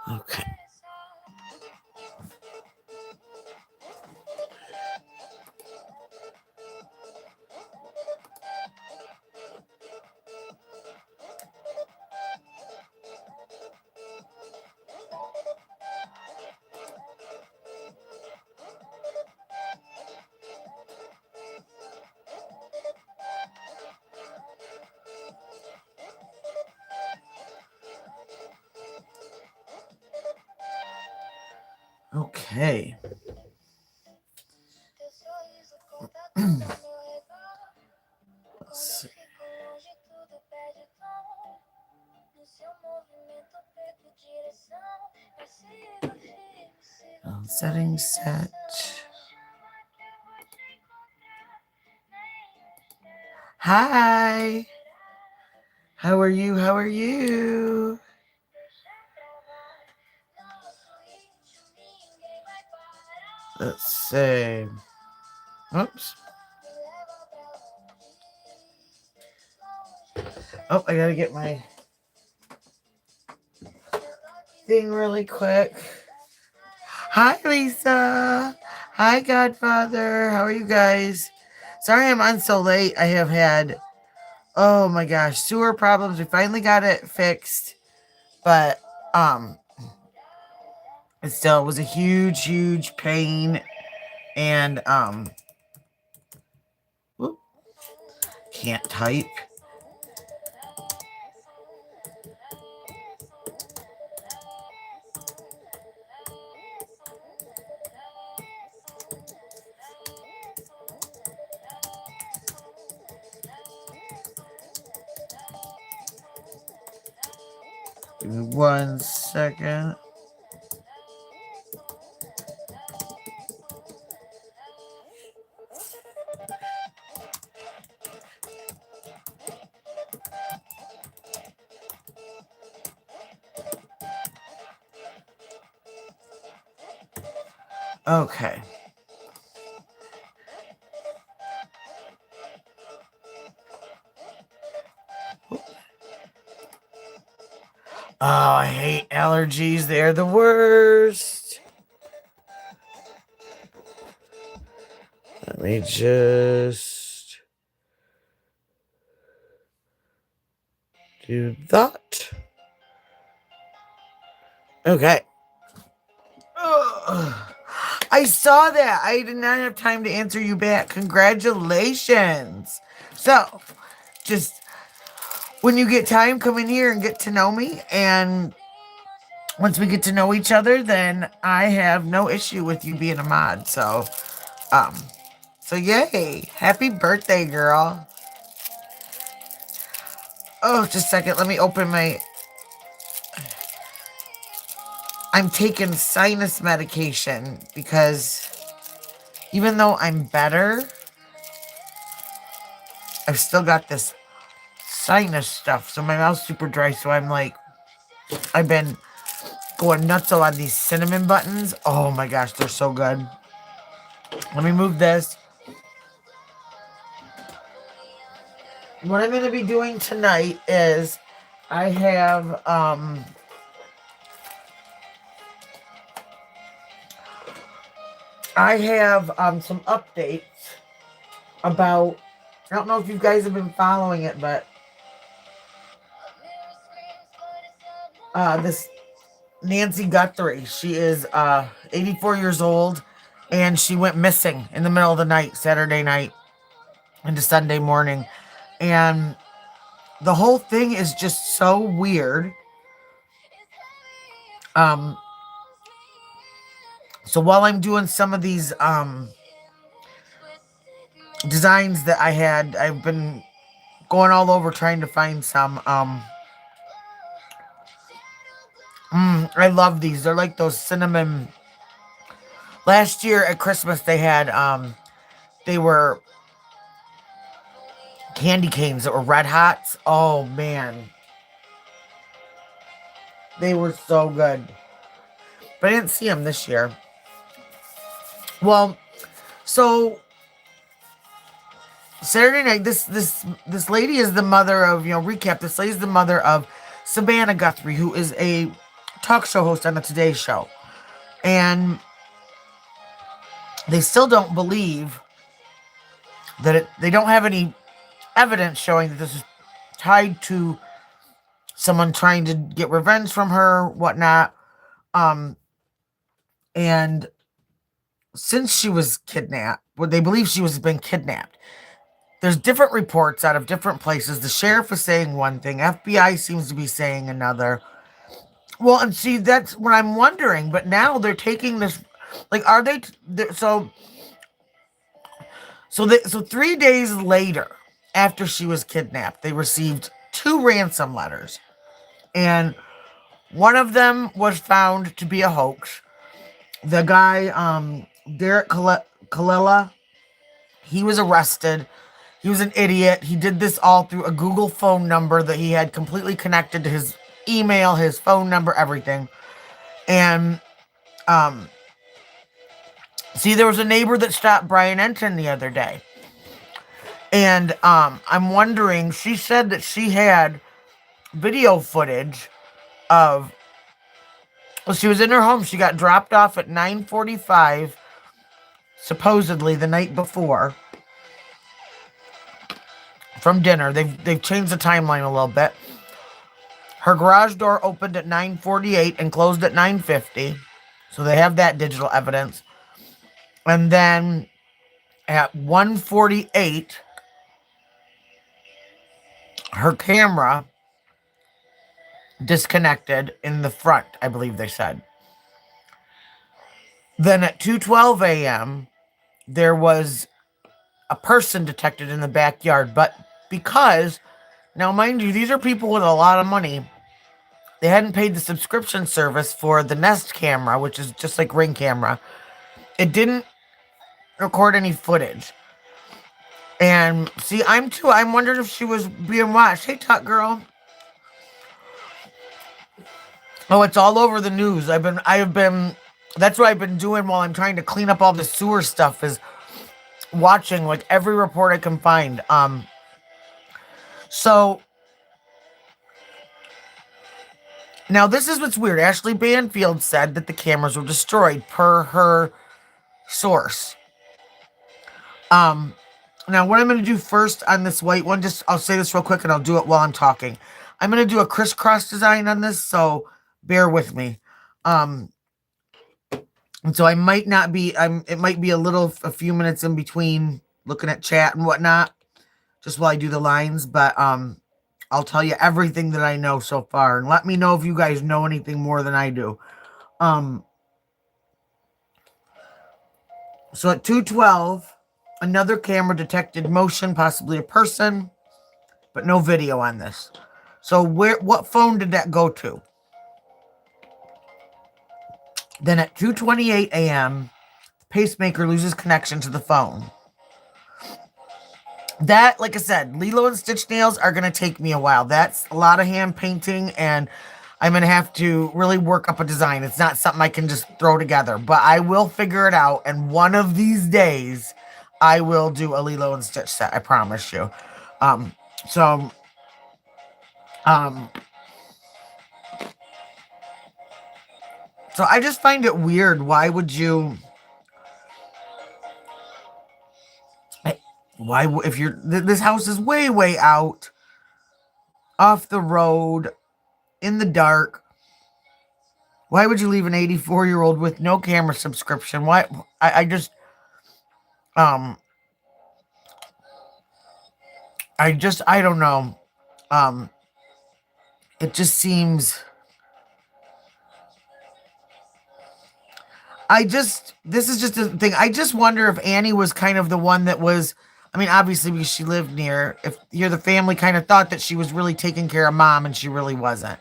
Okay. Okay. Let's see. Settings set. Hi. How are you? How are you? Let's see. Oops. Oh, I gotta get my thing really quick. Hi, Lisa. Hi, Godfather. How are you guys? Sorry I'm on so late. I have had, oh my gosh, sewer problems. We finally got it fixed, but it still was a huge, huge pain. And whoop, can't type. Give me 1 second. Okay. Oh, I hate allergies. They're the worst. Let me just do that. Okay. Ugh. I saw that. I did not have time to answer you back. Congratulations. So, just when you get time, come in here and get to know me. And once we get to know each other, then I have no issue with you being a mod. So yay. Happy birthday, girl. Oh, just a second. Let me open my... I'm taking sinus medication because even though I'm better, I've still got this sinus stuff. So my mouth's super dry. So I'm like, I've been going nuts on these cinnamon buttons. Oh my gosh, they're so good. Let me move this. What I'm going to be doing tonight is I have some updates about, I don't know if you guys have been following it, but this Nancy Guthrie, she is 84 years old, and she went missing in the middle of the night, Saturday night into Sunday morning. And the whole thing is just so weird. So while I'm doing some of these designs that I've been going all over trying to find some. I love these. They're like those cinnamon. Last year at Christmas they had they were candy canes that were red hots. Oh man. They were so good. But I didn't see them this year. Well, so Saturday night, this lady is the mother of, recap, this lady is the mother of Savannah Guthrie, who is a talk show host on the Today Show. And they still don't believe that they don't have any evidence showing that this is tied to someone trying to get revenge from her, whatnot. And since she was kidnapped, well, they believe she was been kidnapped. There's different reports out of different places. The sheriff is saying one thing, FBI seems to be saying another. Well, and see, that's what I'm wondering. But now they're taking this, like, are they? So 3 days later, after she was kidnapped, they received 2 ransom letters, and one of them was found to be a hoax. The guy, Derek Kalila, he was arrested. He was an idiot. He did this all through a Google phone number that he had completely connected to his email, his phone number, everything. And, see, there was a neighbor that stopped Brian Enton the other day. And, I'm wondering, she said that she had video footage of, well, she was in her home. She got dropped off at 9:45, supposedly the night before, from dinner. They've changed the timeline a little bit. Her garage door opened at 9:48 and closed at 9:50. So they have that digital evidence. And then at 1:48, her camera disconnected in the front, I believe they said. Then at 2:12 a.m., there was a person detected in the backyard. But because, now mind you, these are people with a lot of money. They hadn't paid the subscription service for the Nest camera, which is just like Ring camera. It didn't record any footage. And see, I'm wondering if she was being watched. Hey, Talk Girl. Oh, it's all over the news. That's what I've been doing while I'm trying to clean up all the sewer stuff, is watching like every report I can find. So now this is what's weird. Ashley Banfield said that the cameras were destroyed per her source. Now what I'm going to do first on this white one, I'll say this real quick and I'll do it while I'm talking. I'm going to do a crisscross design on this, so bear with me. And so I might not be, it might be a few minutes in between looking at chat and whatnot, just while I do the lines, but I'll tell you everything that I know so far, and let me know if you guys know anything more than I do. So at 2:12, another camera detected motion, possibly a person, but no video on this. So what phone did that go to? Then at 2:28 a.m., the pacemaker loses connection to the phone. That, like I said, Lilo and Stitch nails are going to take me a while. That's a lot of hand painting, and I'm going to have to really work up a design. It's not something I can just throw together, but I will figure it out, and one of these days, I will do a Lilo and Stitch set, I promise you. So I just find it weird. Why would you... if this house is way, way out, off the road, in the dark, why would you leave an 84-year-old with no camera subscription? Why? I don't know. It just seems... this is just a thing. I just wonder if Annie was kind of the one that was... I mean, obviously, because she lived near, if the family kind of thought that she was really taking care of Mom, and she really wasn't.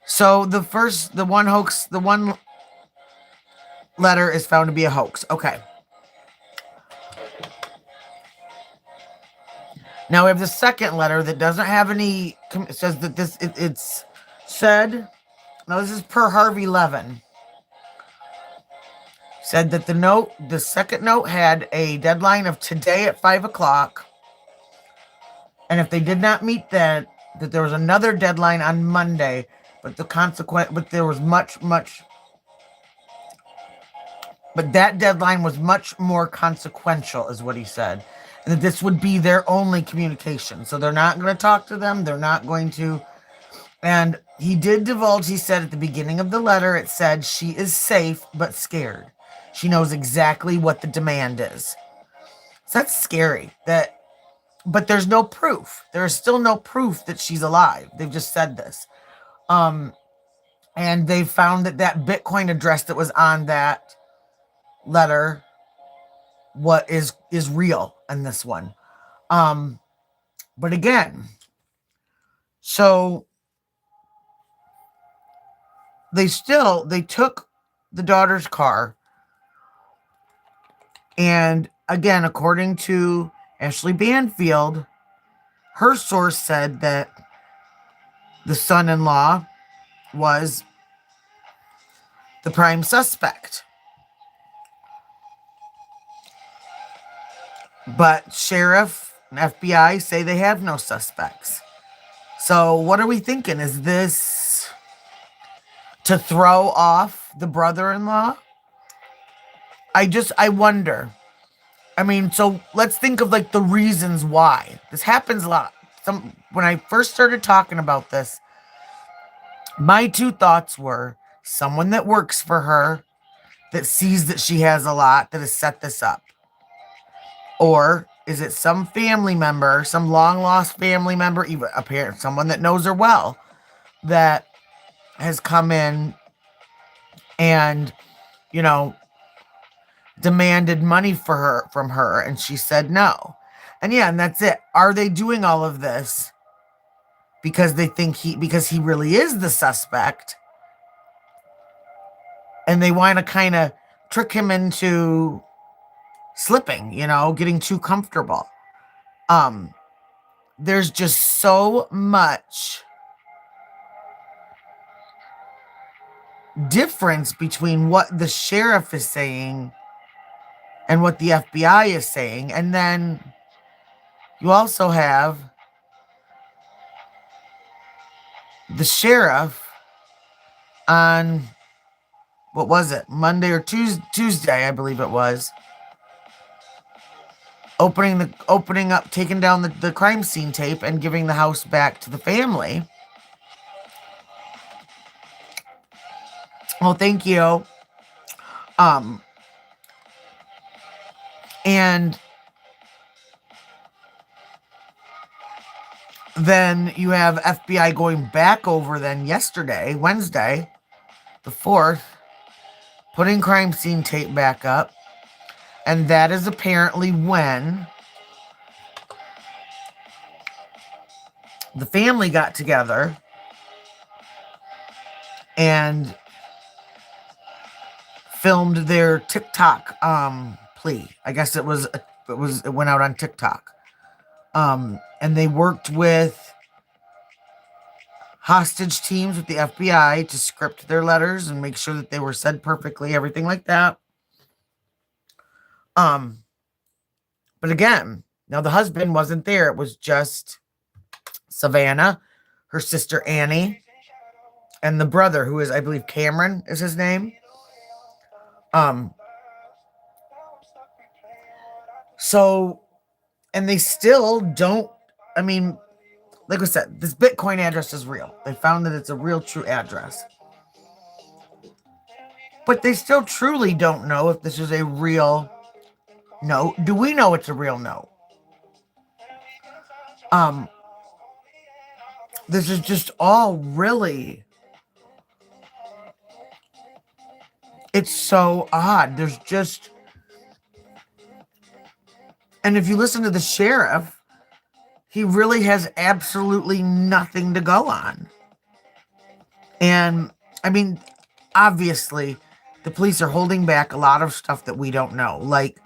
So the one letter is found to be a hoax. Okay. Now we have the second letter that doesn't have any, it says that it's said, now this is per Harvey Levin, said that the second note had a deadline of today at 5 o'clock. And if they did not meet that that there was another deadline on Monday, but there was but that deadline was much more consequential, is what he said. And that this would be their only communication. So they're not going to talk to them. They're not going to. And he did divulge, he said at the beginning of the letter, it said, she is safe but scared. She knows exactly what the demand is. So that's scary. But there's no proof. There is still no proof that she's alive. They've just said this. And they found that Bitcoin address that was on that letter what is real in this one. But again, so they took the daughter's car, and again, according to Ashley Banfield, her source said that the son-in-law was the prime suspect. But sheriff and FBI say they have no suspects. So what are we thinking? Is this to throw off the brother-in-law? I wonder. I mean, so let's think of like the reasons why. This happens a lot. When I first started talking about this, my two thoughts were someone that works for her, that sees that she has a lot, that has set this up. Or is it some family member, some long-lost family member, even a parent, someone that knows her well, that has come in and, demanded money from her, and she said no. And yeah, and that's it. Are they doing all of this because they think because he really is the suspect, and they want to kind of trick him into slipping, getting too comfortable? There's just so much difference between what the sheriff is saying and what the FBI is saying. And then you also have the sheriff on, what was it, Monday or Tuesday, I believe it was, opening up, taking down the crime scene tape and giving the house back to the family. Well, thank you. And then you have FBI going back over then yesterday, Wednesday, the 4th, putting crime scene tape back up. And that is apparently when the family got together and filmed their TikTok plea. I guess it went out on TikTok. And they worked with hostage teams with the FBI to script their letters and make sure that they were said perfectly, everything like that. But again, now the husband wasn't there. It was just Savannah, her sister Annie, and the brother, who is, I believe, Cameron is his name. So, and they still don't, I mean, like I said, this Bitcoin address is real. They found that it's a real, true address. But they still truly don't know if this is a real note. Do we know it's a real note? This is just all really, it's so odd. There's just, and if you listen to the sheriff, he really has absolutely nothing to go on. And I mean, obviously, the police are holding back a lot of stuff that we don't know. Like,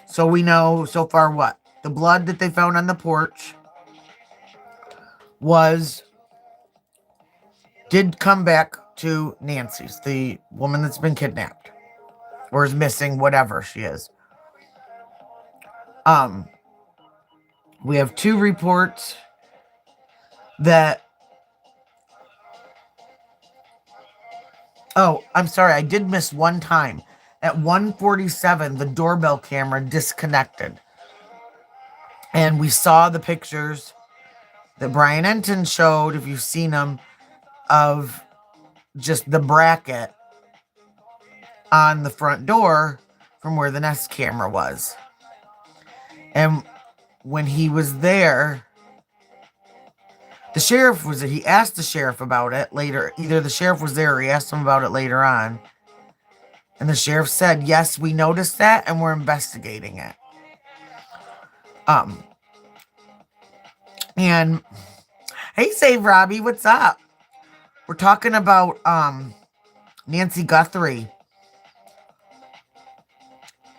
so we know so far what? The blood that they found on the porch did come back to Nancy's, the woman that's been kidnapped or is missing, whatever she is. We have 2 reports that, oh, I'm sorry, I did miss one time. At 1:47, the doorbell camera disconnected. And we saw the pictures that Brian Enton showed, if you've seen them, of just the bracket on the front door from where the Nest camera was. And when he was there, the sheriff was there. He asked the sheriff about it later. Either the sheriff was there or he asked him about it later on. And the sheriff said, yes, we noticed that and we're investigating it. And hey, Save Robbie, what's up? We're talking about Nancy Guthrie.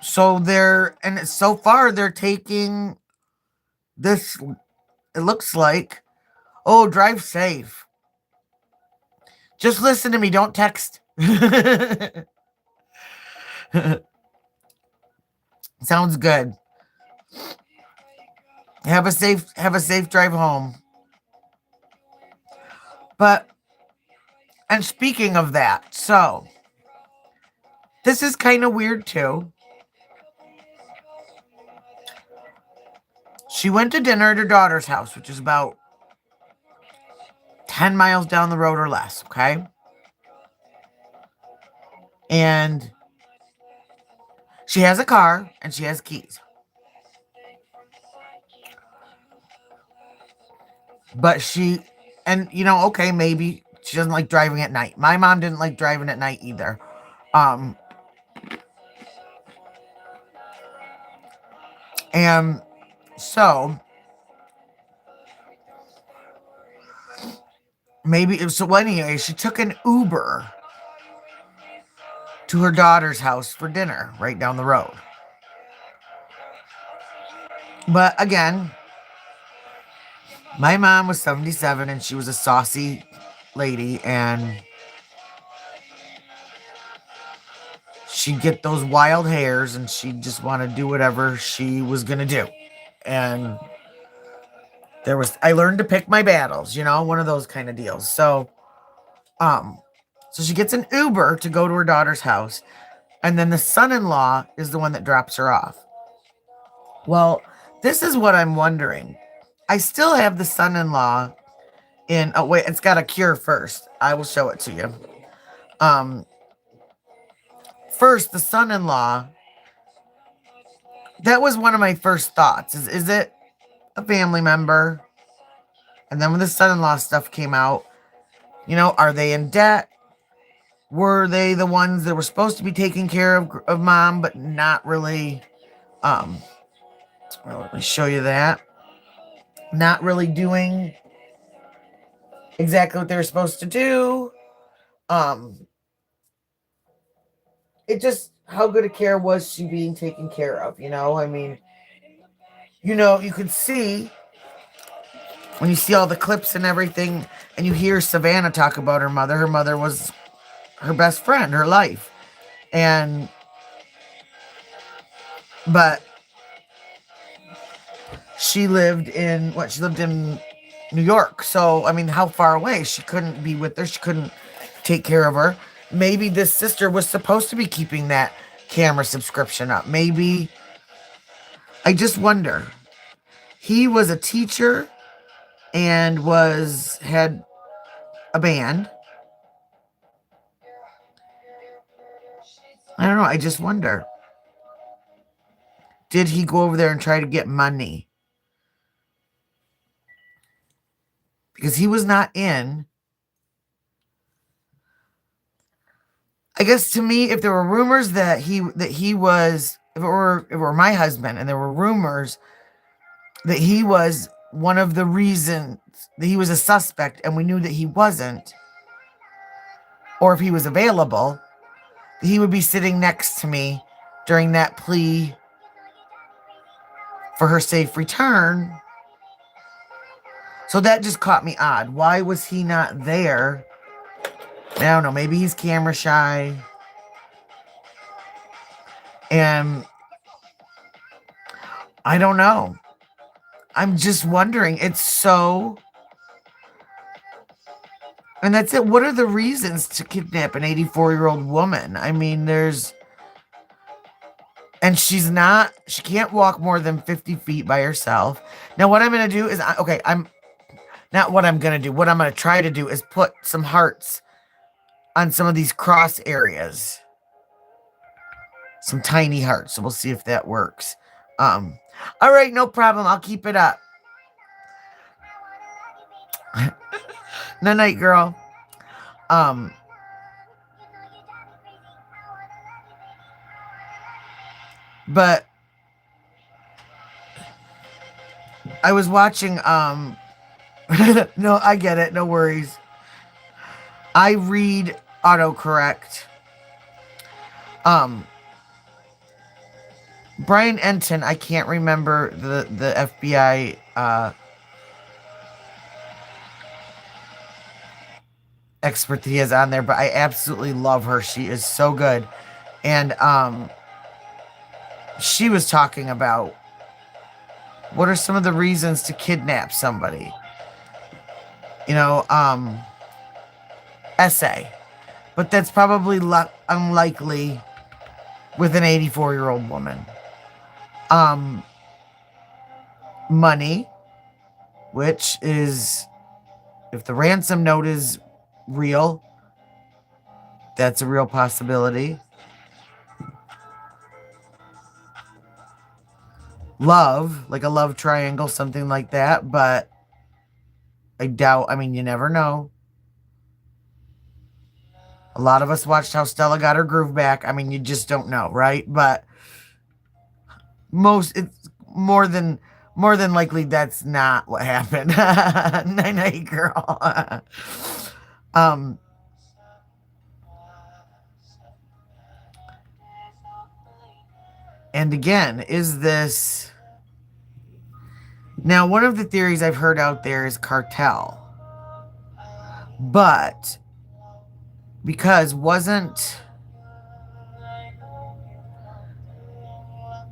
So so far they're taking this, it looks like, oh, drive safe. Just listen to me, don't text. Sounds good. Have a safe drive home. But, and speaking of that, so this is kind of weird too. She went to dinner at her daughter's house, which is about 10 miles down the road or less, okay? And she has a car and she has keys. But okay, maybe she doesn't like driving at night. My mom didn't like driving at night either. And so anyway, she took an Uber to her daughter's house for dinner right down the road. But again, my mom was 77 and she was a saucy lady, and she'd get those wild hairs and she'd just want to do whatever she was going to do. And I learned to pick my battles, one of those kind of deals. So she gets an Uber to go to her daughter's house, and then the son-in-law is the one that drops her off. Well, this is what I'm wondering. I still have the son-in-law wait, it's got a cure first. I will show it to you. First, the son-in-law, that was one of my first thoughts. Is it a family member? And then when the son-in-law stuff came out, are they in debt? Were they the ones that were supposed to be taking care of mom, but not really? Well, let me show you that. Not really doing exactly what they were supposed to do. It just, how good a care was she being taken care of? I mean, you could see when you see all the clips and everything, and you hear Savannah talk about her mother was her best friend, her life. But she lived in New York. So, I mean, how far away? She couldn't be with her. She couldn't take care of her. Maybe this sister was supposed to be keeping that camera subscription up. Maybe, I just wonder. He was a teacher and had a band. I don't know. I just wonder. Did he go over there and try to get money? Because he was not in. I guess to me, if there were rumors that he was, if it were my husband, and there were rumors that he was one of the reasons that he was a suspect, and we knew that he wasn't, or if he was available, he would be sitting next to me during that plea for her safe return. So that just caught me odd. Why was he not there? I don't know. Maybe he's camera shy. And I don't know. I'm just wondering. It's so And that's it. What are the reasons to kidnap an 84-year-old woman? I mean, and she can't walk more than 50 feet by herself. Now, what I'm going to do is, I'm not what I'm going to do. What I'm going to try to do is put some hearts on some of these cross areas. Some tiny hearts. So we'll see if that works. All right, no problem. I'll keep it up. Night, girl. But I was watching, no, I get it. No worries. I read autocorrect. Brian Enton, I can't remember the FBI, expert that he has on there, but I absolutely love her. She is so good. And, she was talking about what are some of the reasons to kidnap somebody. You know, essay. But that's probably unlikely with an 84-year-old woman. Money, which is, if the ransom note is real, that's a real possibility. Love, like a love triangle, something like that, but I doubt, I mean, you never know. A lot of us watched how Stella got her groove back. I mean, you just don't know, right? But it's more than likely that's not what happened. Night, girl. And again, is this... Now, one of the theories I've heard out there is cartel. But because wasn't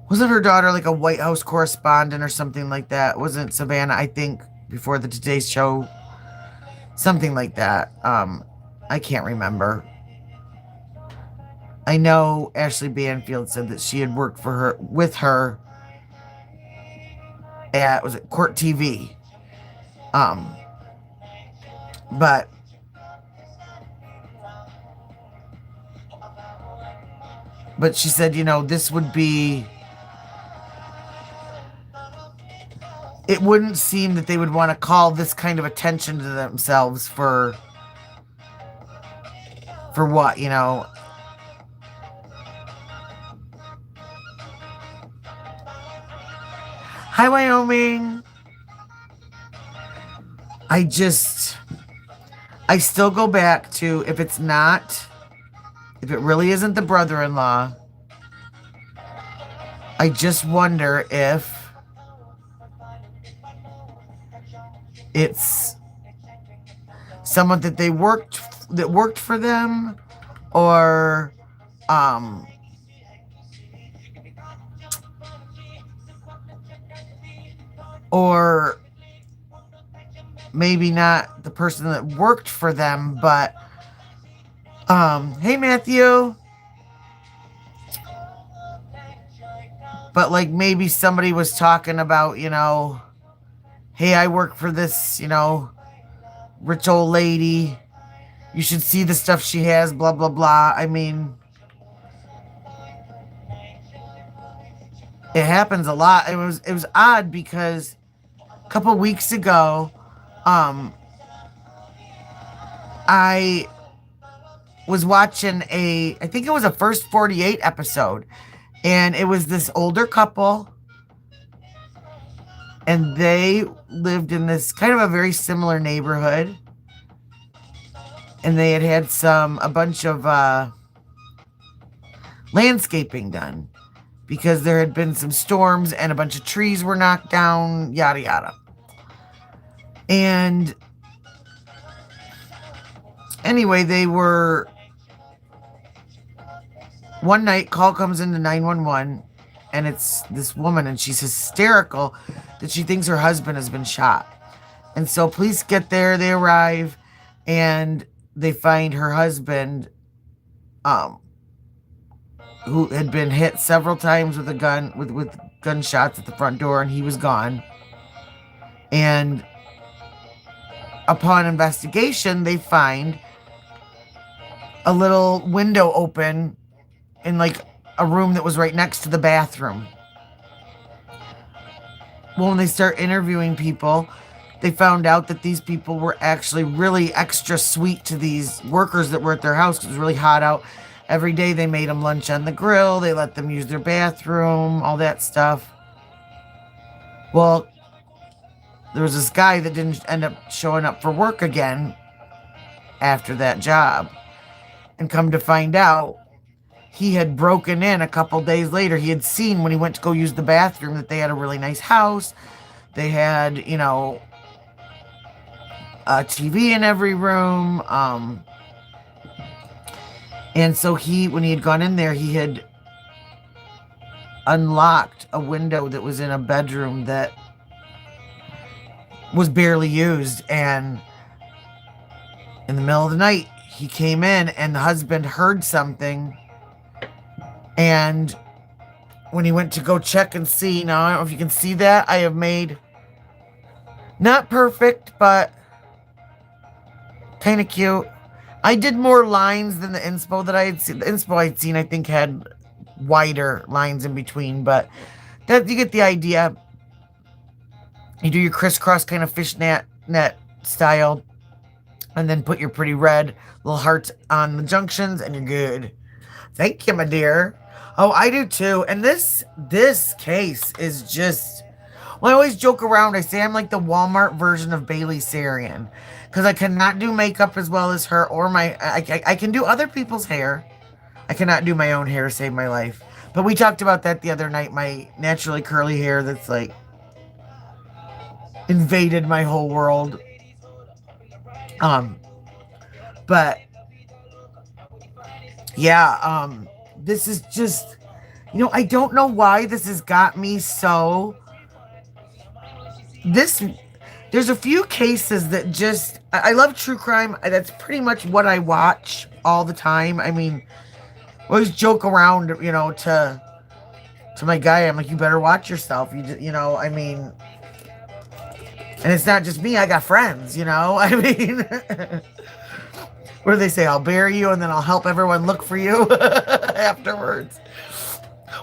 her daughter like a White House correspondent or something like that? Wasn't Savannah, I think, before the Today Show? Something like that. I can't remember. I know Ashley Banfield said that she had worked with her at, was it Court TV? But she said, you know, this would be... It wouldn't seem that they would want to call this kind of attention to themselves for what, you know? Hi, Wyoming. I still go back to, if it really isn't the brother-in-law, I just wonder if it's someone that worked for them, or maybe not the person that worked for them, but hey, Matthew. But like maybe somebody was talking about, you know, hey, I work for this, you know, rich old lady. You should see the stuff she has, blah, blah, blah. I mean, it happens a lot. It was odd because a couple weeks ago, I was watching I think it was a First 48 episode, and it was this older couple, and they lived in this kind of a very similar neighborhood, and they had a bunch of landscaping done because there had been some storms and a bunch of trees were knocked down, yada yada. And anyway, one night, call comes into 911, and it's this woman, and she's hysterical that she thinks her husband has been shot. And so police get there, they arrive, and they find her husband, um, who had been hit several times with a gun, with gunshots at the front door, and he was gone. And upon investigation, they find a little window open in like a room that was right next to the bathroom. Well, when they start interviewing people, they found out that these people were actually really extra sweet to these workers that were at their house because it was really hot out. Every day they made them lunch on the grill, they let them use their bathroom, all that stuff. Well, there was this guy that didn't end up showing up for work again after that job. And come to find out, he had broken in a couple days later. He had seen when he went to go use the bathroom that they had a really nice house. They had, you know, a TV in every room. And so when he had gone in there, he had unlocked a window that was in a bedroom that was barely used. And in the middle of the night, he came in and the husband heard something. And when he went to go check and see, now I don't know if you can see that, I have made, not perfect, but kind of cute. I did more lines than the inspo that I had seen. The inspo I'd seen, I think, had wider lines in between, but that you get the idea. You do your crisscross kind of fishnet net style, and then put your pretty red little hearts on the junctions, and you're good. Thank you, my dear. Oh, I do too. And this case is just, well, I always joke around. I say I'm like the Walmart version of Bailey Sarian. Because I cannot do makeup as well as her, or I can do other people's hair. I cannot do my own hair to save my life. But we talked about that the other night. My naturally curly hair that's like invaded my whole world. But yeah, this is just, you know, I don't know why this has got me so, there's a few cases that just, I love true crime. That's pretty much what I watch all the time. I mean, I always joke around, you know, to my guy. I'm like, you better watch yourself. You know, I mean, and it's not just me. I got friends, you know. I mean, what do they say? I'll bury you and then I'll help everyone look for you afterwards.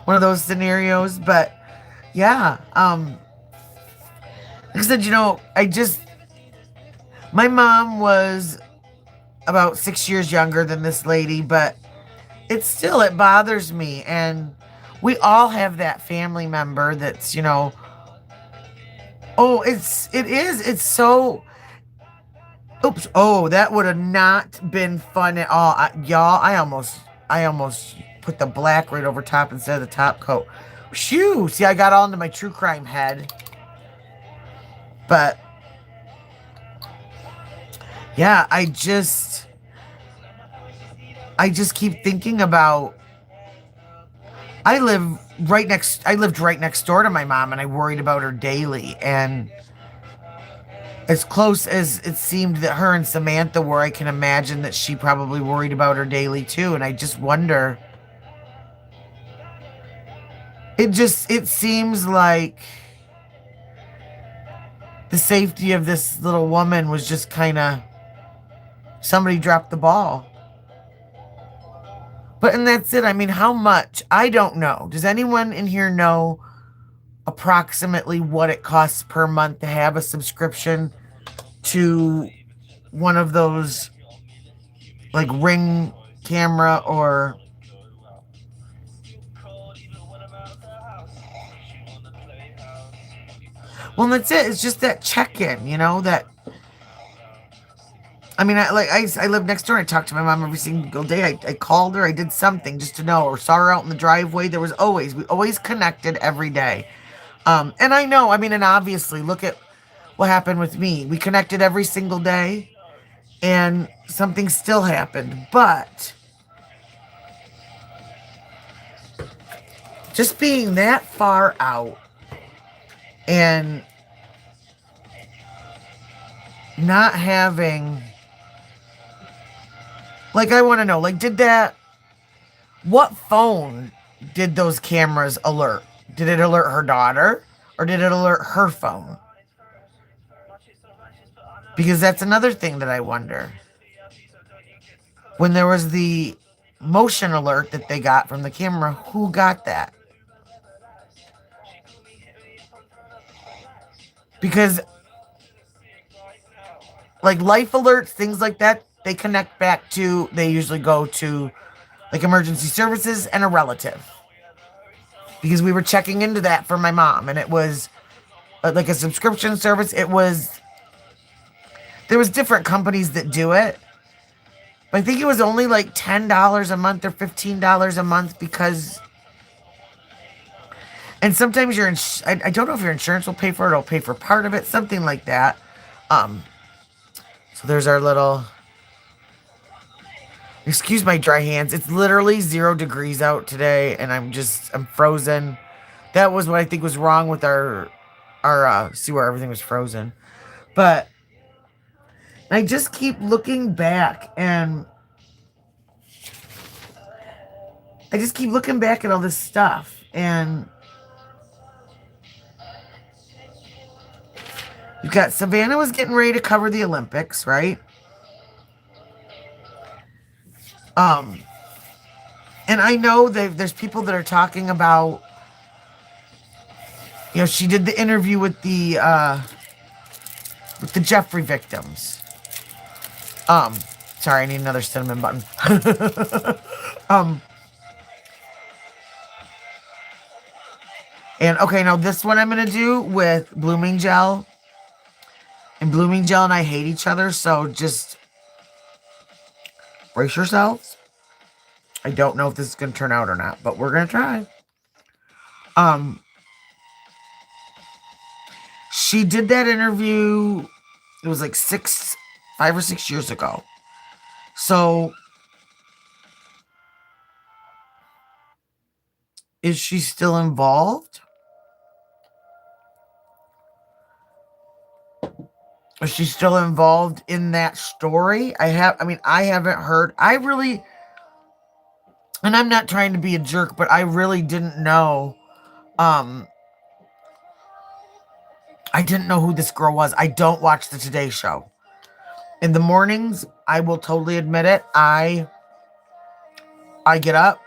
One of those scenarios. But yeah, like I said, you know, my mom was about 6 years younger than this lady, but it bothers me. And we all have that family member that's, you know, oh, it's so, oops, oh, that would have not been fun at all. Y'all, I almost put the black right over top instead of the top coat. Shoo, see, I got all into my true crime head. But yeah, I just keep thinking about, I lived right next door to my mom, and I worried about her daily. And as close as it seemed that her and Samantha were, I can imagine that she probably worried about her daily too. And I just wonder, it seems like the safety of this little woman was just kind of, somebody dropped the ball. But, and that's it. I mean, how much? I don't know. Does anyone in here know approximately what it costs per month to have a subscription to one of those, like, Ring camera or... Well, that's it. It's just that check-in, you know, that... I mean, I live next door. I talk to my mom every single day. I called her. I did something just to know, or saw her out in the driveway. We always connected every day. And I know, I mean, and obviously, look at what happened with me. We connected every single day, and something still happened. But just being that far out and not having Like, I want to know, like, what phone did those cameras alert? Did it alert her daughter or did it alert her phone? Because that's another thing that I wonder. When there was the motion alert that they got from the camera, who got that? Because, like, life alerts, things like that, they connect back to, they usually go to, like, emergency services and a relative. Because we were checking into that for my mom, and it was like a subscription service. There was different companies that do it. But I think it was only like $10 a month or $15 a month because, and sometimes I don't know if your insurance will pay for it, it'll pay for part of it, something like that. Um, so there's our little, excuse my dry hands. It's literally 0 degrees out today, and I'm frozen. That was what I think was wrong with our see where everything was frozen. But I just keep looking back and I just keep looking back at all this stuff. And you've got Savannah was getting ready to cover the Olympics, right? Um, and I know that there's people that are talking about, she did the interview with the Jeffrey victims. Um, Sorry, I need another cinnamon button. um, and okay, now this one I'm gonna do with Blooming Gel. And Blooming Gel and I hate each other, so just brace yourselves. I don't know if this is gonna turn out or not, but we're gonna try. She did that interview, it was like 5 or 6 years ago. So, is she still involved? Is she still involved in that story? I haven't heard. And I'm not trying to be a jerk, but I really didn't know. I didn't know who this girl was. I don't watch the Today Show. In the mornings, I will totally admit it. I get up,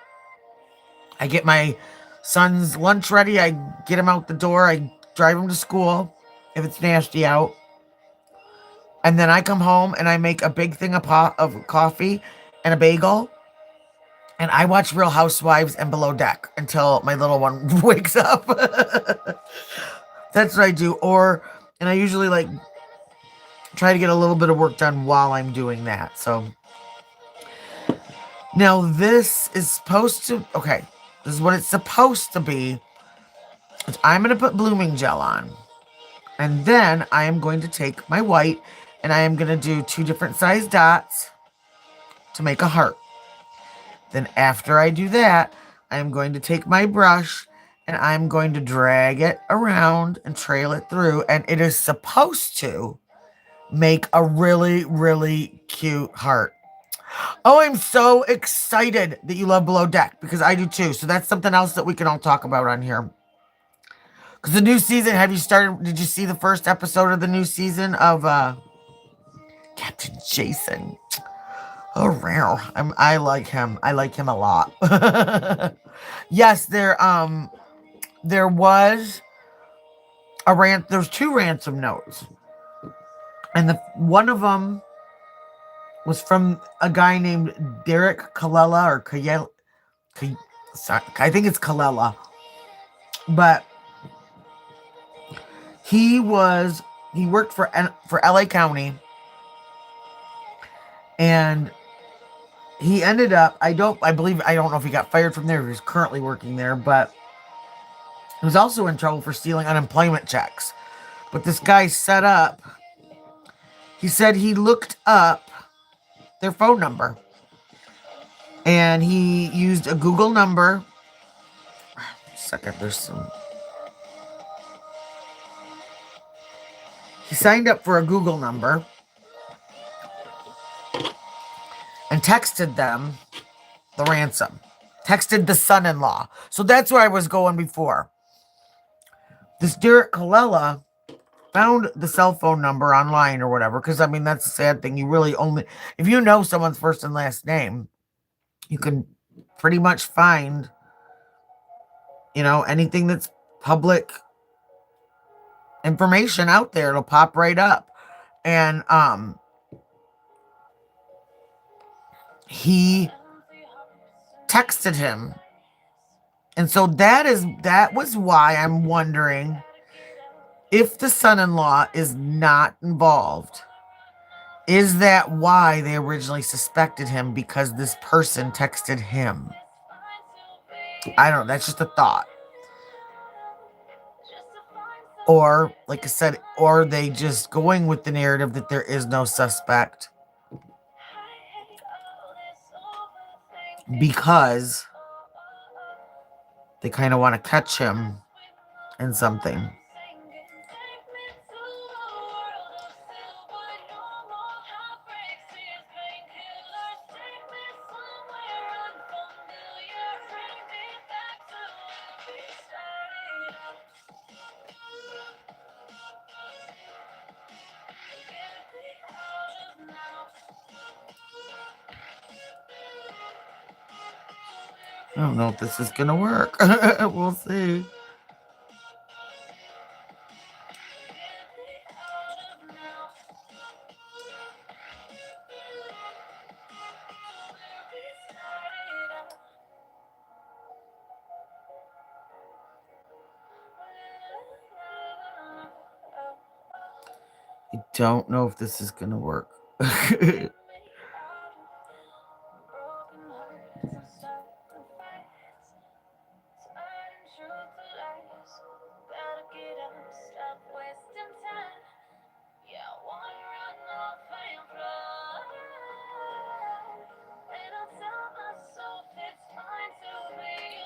I get my son's lunch ready, I get him out the door, I drive him to school if it's nasty out. And then I come home and I make a big thing of coffee and a bagel. And I watch Real Housewives and Below Deck until my little one wakes up. That's what I do. And I usually like try to get a little bit of work done while I'm doing that. So now this is this is what it's supposed to be. I'm going to put Blooming Gel on. And then I am going to take my white and I am going to do 2 different size dots to make a heart. Then after I do that, I'm going to take my brush and I'm going to drag it around and trail it through. And it is supposed to make a really, really cute heart. Oh, I'm so excited that you love Below Deck because I do too. So that's something else that we can all talk about on here. Because the new season, did you see the first episode of the new season of Captain Jason? Oh, rare. I like him. I like him a lot. Yes, there was there's 2 ransom notes. And one of them was from a guy named Derek Kalela or Kayel. I think it's Kalela. But he worked for LA County. And he ended up, I don't know if he got fired from there, or he's currently working there, but he was also in trouble for stealing unemployment checks. But this guy he said he looked up their phone number. And he used a Google number. He signed up for a Google number. and texted them the ransom. Texted the son-in-law. So that's where I was going before. This Derek Colella found the cell phone number online or whatever, because I mean that's the sad thing. You really only, if you know someone's first and last name, you can pretty much find, anything that's public information out there. It'll pop right up. And he texted him. And so that was why I'm wondering if the son-in-law is not involved. Is that why they originally suspected him? Because this person texted him? I don't know. That's just a thought. Or, like I said, or are they just going with the narrative that there is no suspect because they kind of want to catch him in something? I don't know if this is going to work. We'll see. I don't know if this is going to work.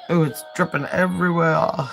Oh, it's dripping everywhere.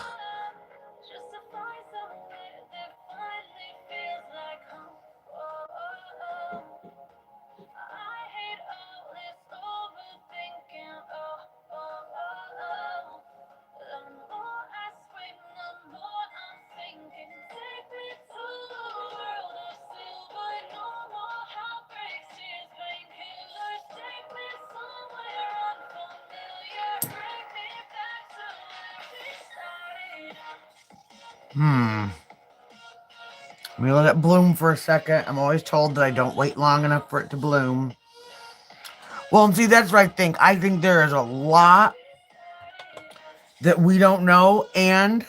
Let me let it bloom for a second. I'm always told that I don't wait long enough for it to bloom. Well, and see, that's what I think. I think there is a lot that we don't know, and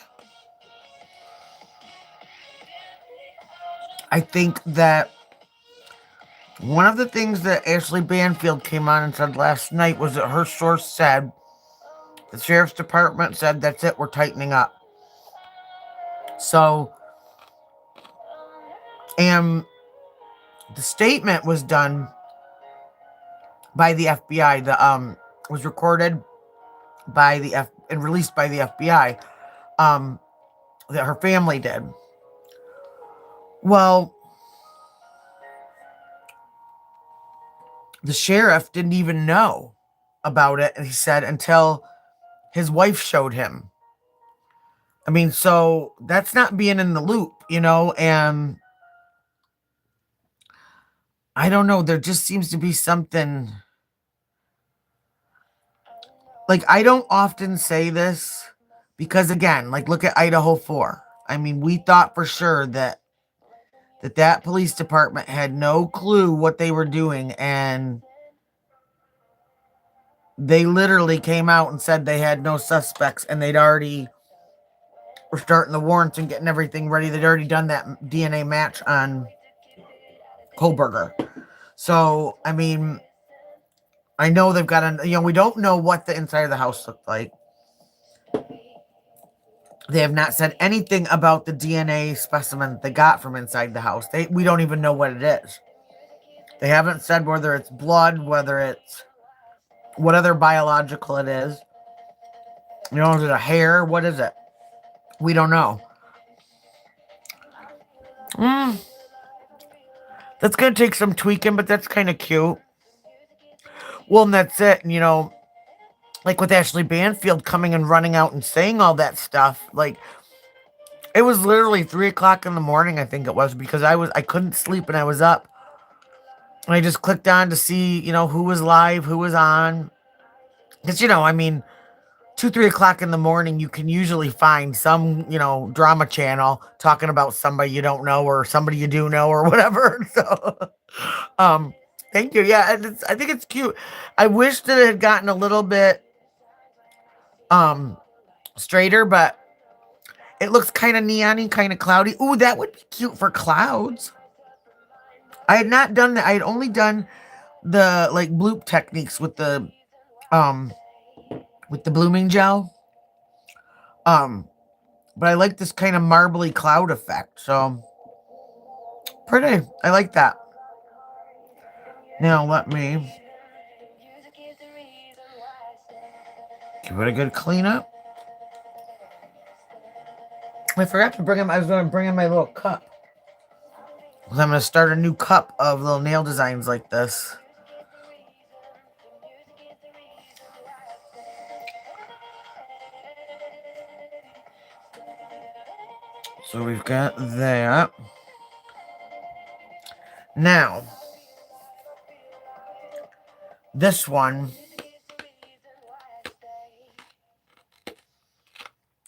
I think that one of the things that Ashley Banfield came on and said last night was that her source said, the sheriff's department said, that's it, we're tightening up. So, and the statement was done by the FBI. Was recorded by and released by the FBI. That her family did. Well, the sheriff didn't even know about it, and he said, until his wife showed him. I mean, so that's not being in the loop, and I don't know, there just seems to be something. Like, I don't often say this because, again, like, look at Idaho 4. I mean, we thought for sure that police department had no clue what they were doing, and they literally came out and said they had no suspects, and they'd already were starting the warrants and getting everything ready. They'd already done that DNA match on Kohlberger. So, I mean, I know they've got we don't know what the inside of the house looked like. They have not said anything about the DNA specimen they got from inside the house. We don't even know what it is. They haven't said whether it's blood, whether it's what other biological it is. Is it a hair? What is it? We don't know. That's going to take some tweaking, but that's kind of cute. Well, and that's it. And, you know, like with Ashley Banfield coming and running out and saying all that stuff, like it was literally 3 o'clock in the morning, I think it was, because I couldn't sleep and I was up. And I just clicked on to see, you know, who was live, who was on. Because, you know, I mean, 2, 3 o'clock in the morning, you can usually find some, you know, drama channel talking about somebody you don't know or somebody you do know or whatever. So, um, thank you. Yeah, and I think it's cute. I wish that it had gotten a little bit um straighter, but it looks kind of neon-y, kind of cloudy. Ooh, that would be cute for clouds. I had not done that. I had only done the like bloop techniques um with the blooming gel. Um, but I like this kind of marbly cloud effect. So pretty. I like that. Now let me give it a good cleanup. I forgot to bring him. I was going to bring in my little cup. I'm going to start a new cup of little nail designs like this. So we've got that. Now, this one.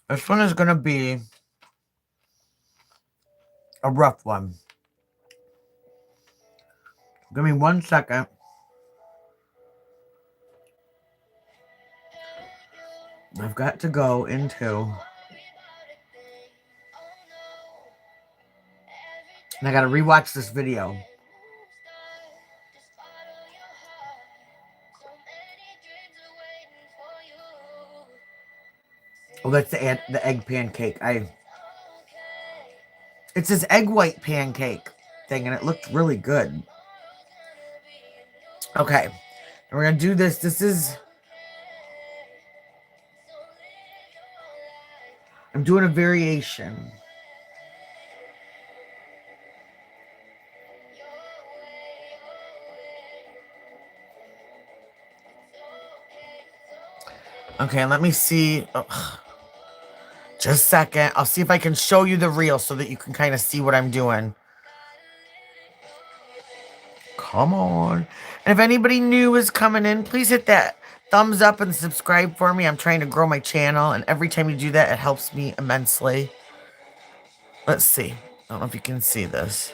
This one is going to be a rough one. Give me 1 second. I've got to go into. And I got to rewatch this video. Oh, that's the egg pancake. It's this egg white pancake thing, and it looked really good. Okay, and we're gonna do this. I'm doing a variation. Okay, let me see. Oh, just a second. I'll see if I can show you the reel so that you can kind of see what I'm doing. Come on. And if anybody new is coming in, please hit that thumbs up and subscribe for me. I'm trying to grow my channel, and every time you do that, it helps me immensely. Let's see. I don't know if you can see this.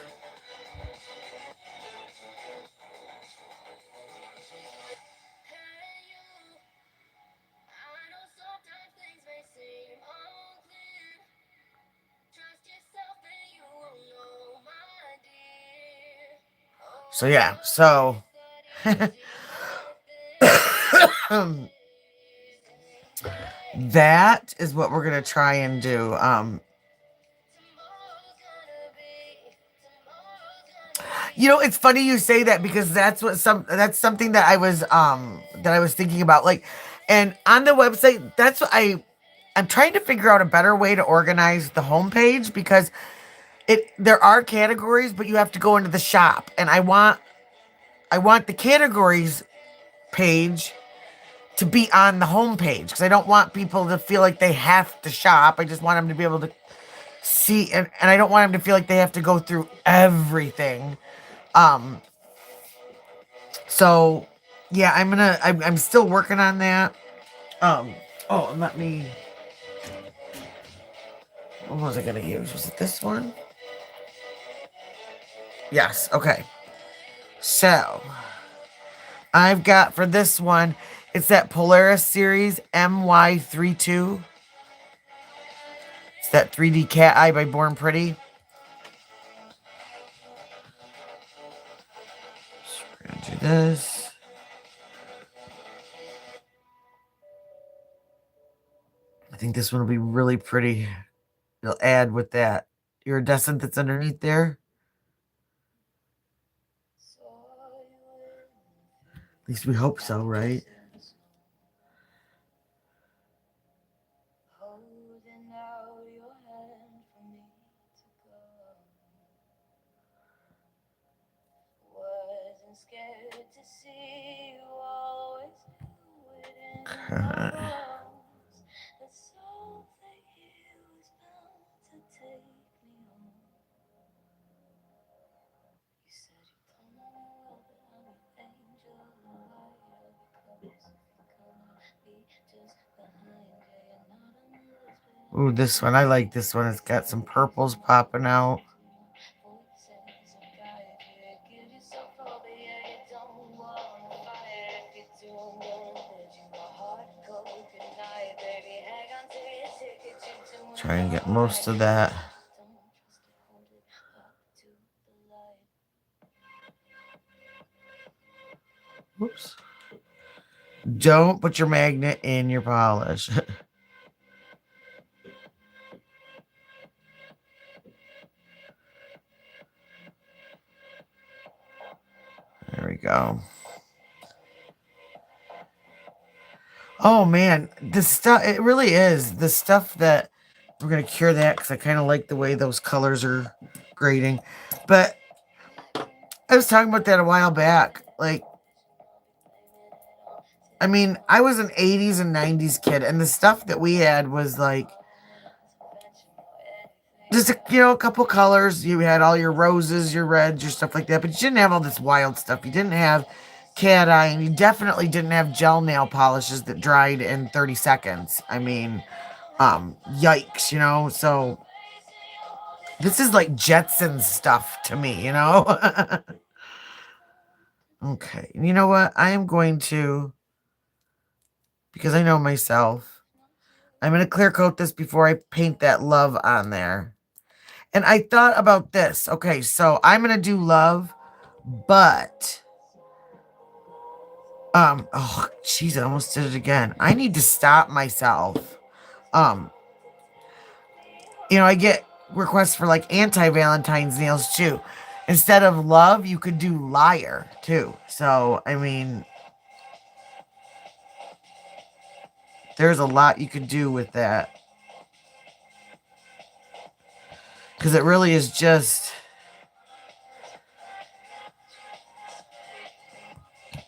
So yeah, so that is what we're gonna try and do. You know, it's funny you say that because that's something that I was thinking about. Like, and on the website, that's what I'm trying to figure out a better way to organize the homepage because there are categories, but you have to go into the shop, and I want the categories page to be on the homepage because I don't want people to feel like they have to shop. I just want them to be able to see, and I don't want them to feel like they have to go through everything. Um, so yeah, I'm still working on that. Um, oh, and let me. What was I gonna use? Was it this one? Yes. Okay. So I've got for this one, it's that Polaris series MY32. It's that 3D cat eye by Born Pretty. So we're gonna do this. I think this one will be really pretty. It'll add with that iridescent that's underneath there. At least we hope so, right? Okay. Ooh, this one. I like this one. It's got some purples popping out. Try and get most of that. Whoops. Don't put your magnet in your polish. There we go. Oh man, the stuff, it really is. The stuff that we're going to cure that because I kind of like the way those colors are grading. But I was talking about that a while back. Like, I mean, I was an 80s and 90s kid, and the stuff that we had was like just a couple colors. You had all your roses, your reds, your stuff like that, but you didn't have all this wild stuff. You didn't have cat eye, and you definitely didn't have gel nail polishes that dried in 30 seconds. I mean, yikes, so this is like Jetson stuff to me. Okay, and you know what? I am going to, because I know myself, I'm going to clear coat this before I paint that love on there. And I thought about this. Okay, so I'm going to do love, but, oh, jeez, I almost did it again. I need to stop myself. I get requests for like anti-Valentine's nails too. Instead of love, you could do liar too. So, I mean, there's a lot you could do with that. Because it really is just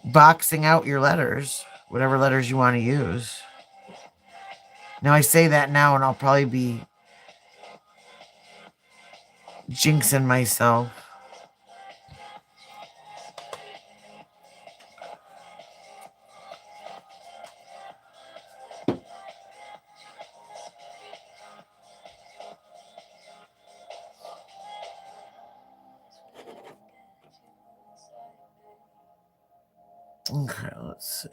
boxing out your letters, whatever letters you want to use. Now, I say that now, and I'll probably be jinxing myself. Okay, let's see.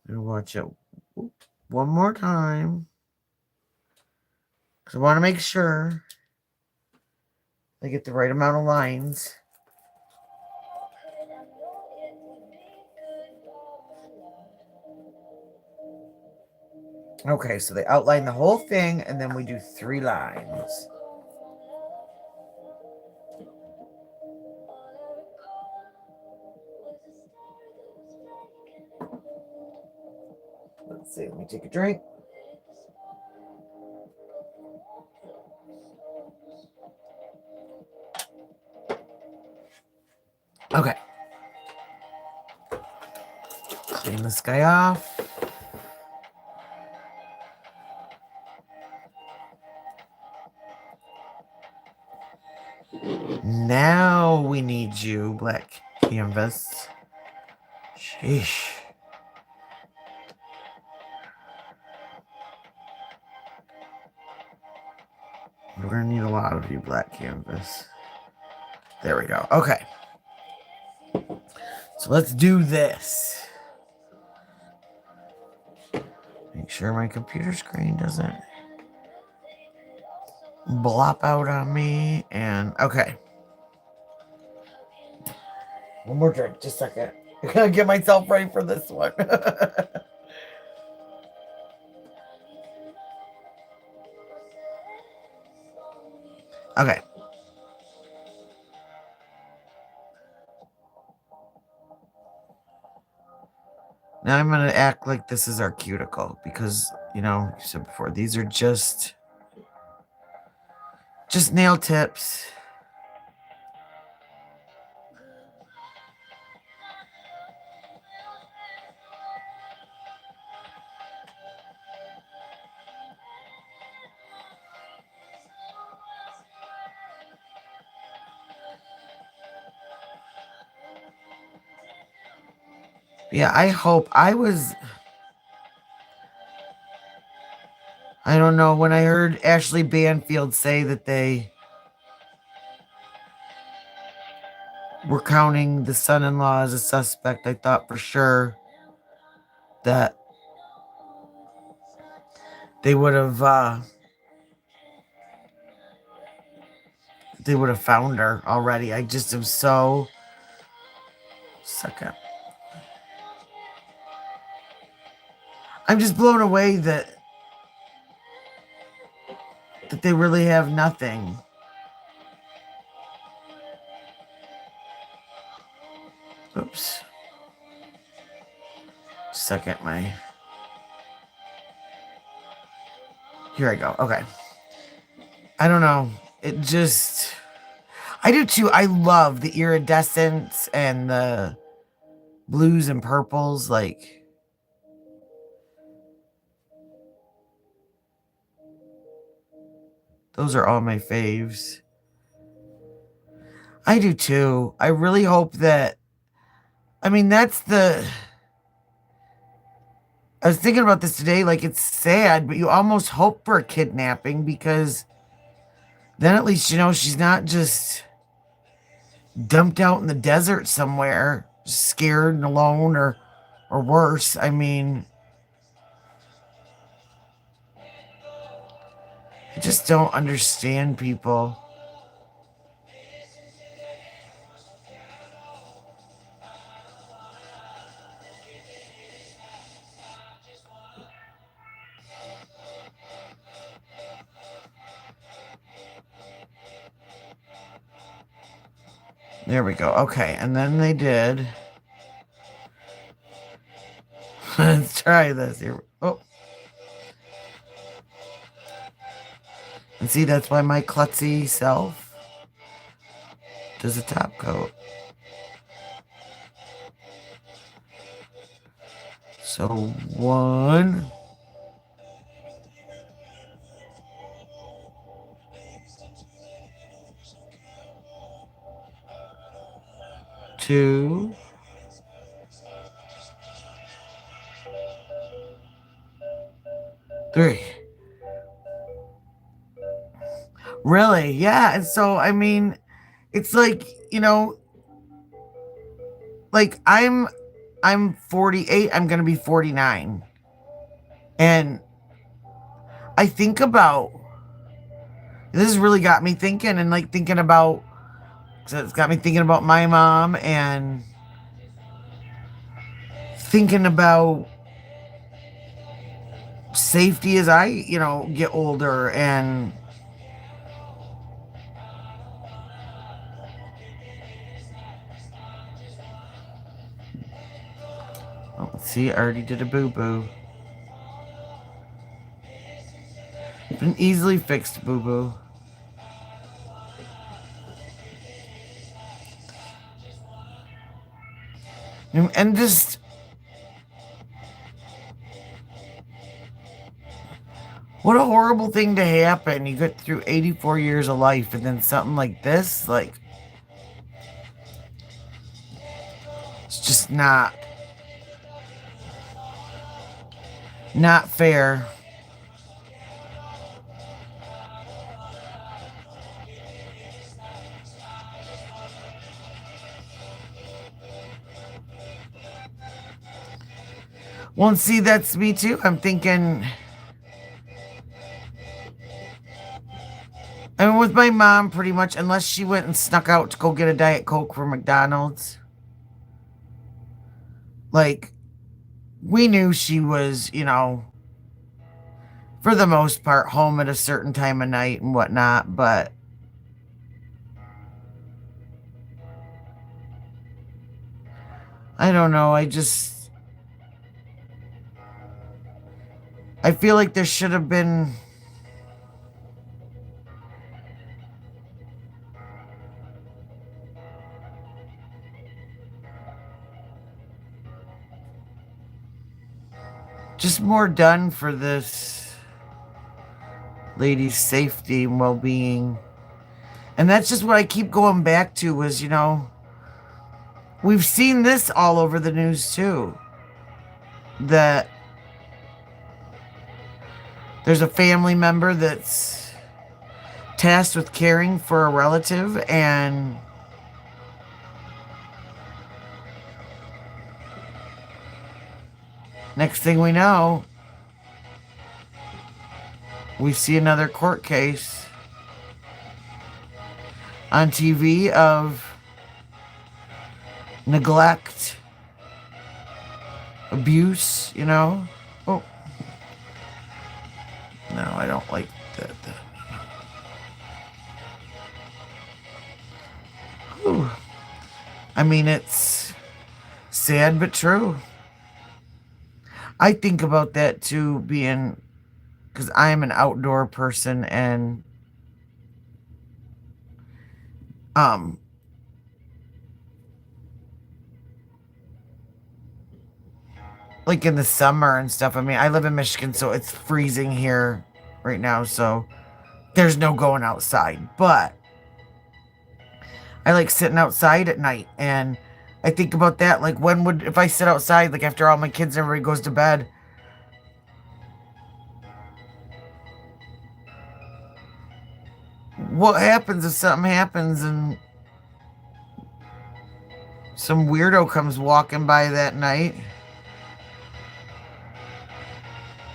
I'm gonna watch it one more time. Because I want to make sure I get the right amount of lines. Okay, so they outline the whole thing, and then we do 3 lines. Let's see, let me take a drink. Okay. Clean this guy off. Now we need you, black canvas. Sheesh. We're going to need a lot of you, black canvas. There we go. Okay. So let's do this. Make sure my computer screen doesn't blop out on me. And okay. One more drink. Just a second. I'm going to get myself ready for this one. Okay. Now I'm going to act like this is our cuticle because, you said before, these are just nail tips. Yeah, I don't know, when I heard Ashley Banfield say that they were counting the son-in-law as a suspect, I thought for sure that they would have found her already. I just am so second. I'm just blown away that they really have nothing. Oops. Second, here I go. Okay. I don't know. It just, I do too. I love the iridescence and the blues and purples. Like, those are all my faves. I do too. I really hope that, I mean, I was thinking about this today. Like, it's sad, but you almost hope for a kidnapping because then at least you know she's not just dumped out in the desert somewhere, scared and alone or worse. I mean, I just don't understand people. There we go. Okay, and then they did. Let's try this here. Oh. And see, that's why my klutzy self does a top coat. So 1, 2, 3. Really? Yeah. And so, I mean, it's like, like I'm 48, I'm going to be 49. And I think about, this has really got me thinking and like thinking about, so it's got me thinking about my mom and thinking about safety as I, get older. And oh, see, I already did a boo-boo. An easily fixed boo-boo. And just, what a horrible thing to happen. You get through 84 years of life and then something like this, like, it's just not fair. Well, and see, that's me too. I'm thinking, I mean, with my mom, pretty much, unless she went and snuck out to go get a Diet Coke from McDonald's, like, we knew she was, for the most part, home at a certain time of night and whatnot, but I don't know. I feel like there should have been just more done for this lady's safety and well-being. And that's just what I keep going back to was, we've seen this all over the news too. that there's a family member that's tasked with caring for a relative, and next thing we know, we see another court case on TV of neglect, abuse, you know. Oh, no, I don't like that. Whew. I mean, it's sad but true. I think about that too, being, because I'm an outdoor person, and um like in the summer and stuff. I mean, I live in Michigan, so it's freezing here right now, so there's no going outside. But I like sitting outside at night, and I think about that. Like, if I sit outside, like after all my kids and everybody goes to bed, what happens if something happens and some weirdo comes walking by that night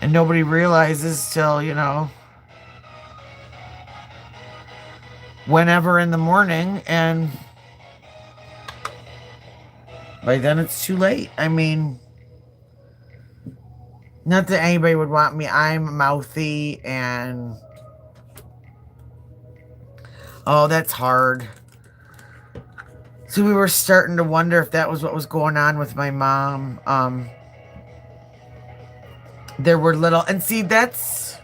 and nobody realizes till, whenever in the morning, and by then it's too late. I mean, not that anybody would want me. I'm mouthy, and oh, that's hard. So we were starting to wonder if that was what was going on with my mom. There were little, and see, that's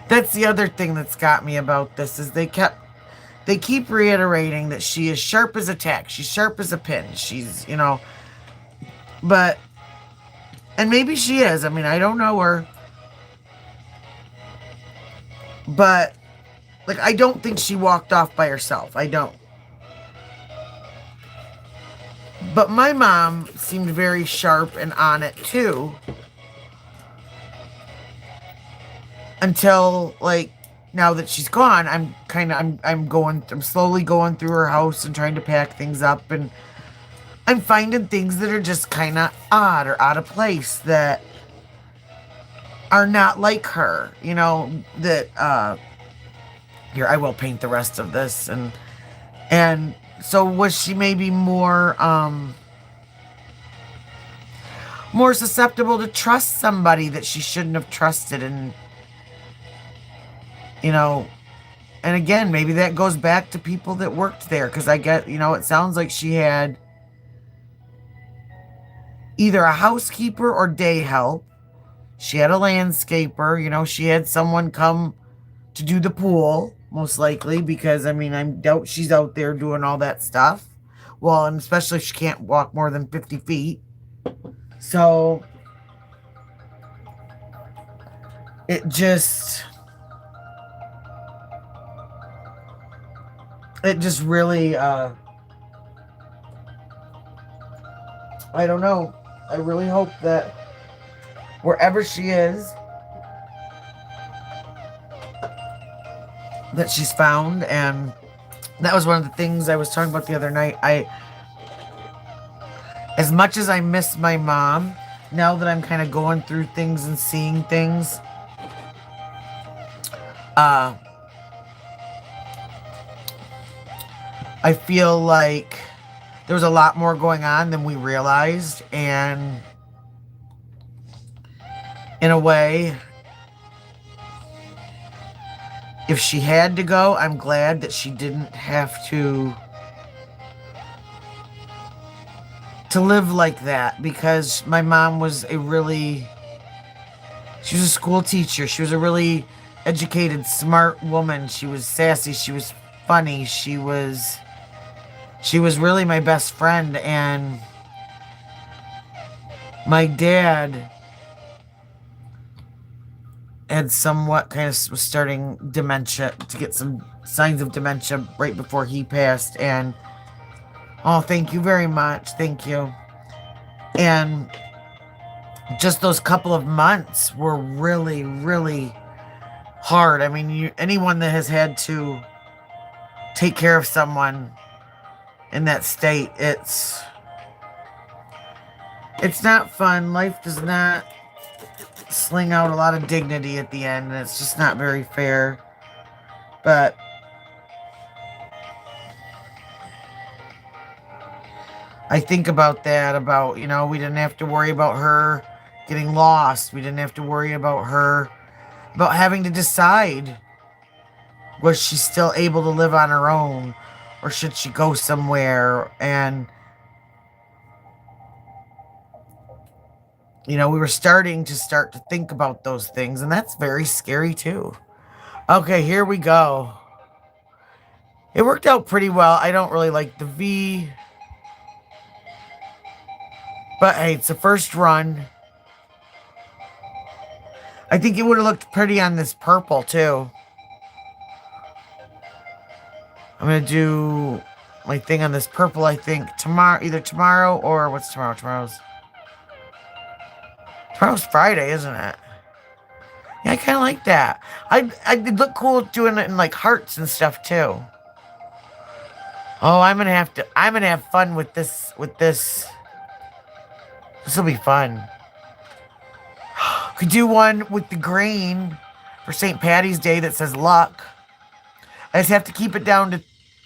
the other thing that's got me about this, is they keep reiterating that she is sharp as a tack. She's sharp as a pin. She's, but, and maybe she is. I mean, I don't know her. But, like, I don't think she walked off by herself. I don't. But my mom seemed very sharp and on it, too. Until, like, now that she's gone, I'm slowly going through her house and trying to pack things up, and I'm finding things that are just kind of odd or out of place that are not like her, that, here, I will paint the rest of this, and so was she maybe more susceptible to trust somebody that she shouldn't have trusted, and and again, maybe that goes back to people that worked there, because I get, it sounds like she had either a housekeeper or day help. She had a landscaper, she had someone come to do the pool, most likely, because, I mean, I doubt she's out there doing all that stuff. Well, and especially if she can't walk more than 50 feet. So, it just really, I don't know. I really hope that wherever she is, that she's found. And that was one of the things I was talking about the other night. As much as I miss my mom, now that I'm kind of going through things and seeing things, I feel like there was a lot more going on than we realized, and in a way, if she had to go, I'm glad that she didn't have to live like that, because my mom was she was a school teacher. She was a really educated, smart woman. She was sassy. She was funny. She was really my best friend. And my dad had somewhat was starting dementia, to get some signs of dementia right before he passed. And oh, thank you very much. Thank you. And just those couple of months were really, really hard. I mean, anyone that has had to take care of someone in that state, it's not fun. Life does not sling out a lot of dignity at the end, and it's just not very fair. But I think about that, about, we didn't have to worry about her getting lost. We didn't have to worry about her, about having to decide, was she still able to live on her own, or should she go somewhere? And, we were starting to think about those things, and that's very scary too. Okay, here we go. It worked out pretty well. I don't really like the V, but hey, it's the first run. I think it would have looked pretty on this purple too. I'm going to do my thing on this purple, I think, tomorrow, either tomorrow or what's tomorrow? Tomorrow's Friday, isn't it? Yeah, I kind of like that. I did look cool doing it in like hearts and stuff too. Oh, I'm gonna have fun with this. This will be fun. Could do one with the green for St. Patty's Day that says luck. I just have to keep it down to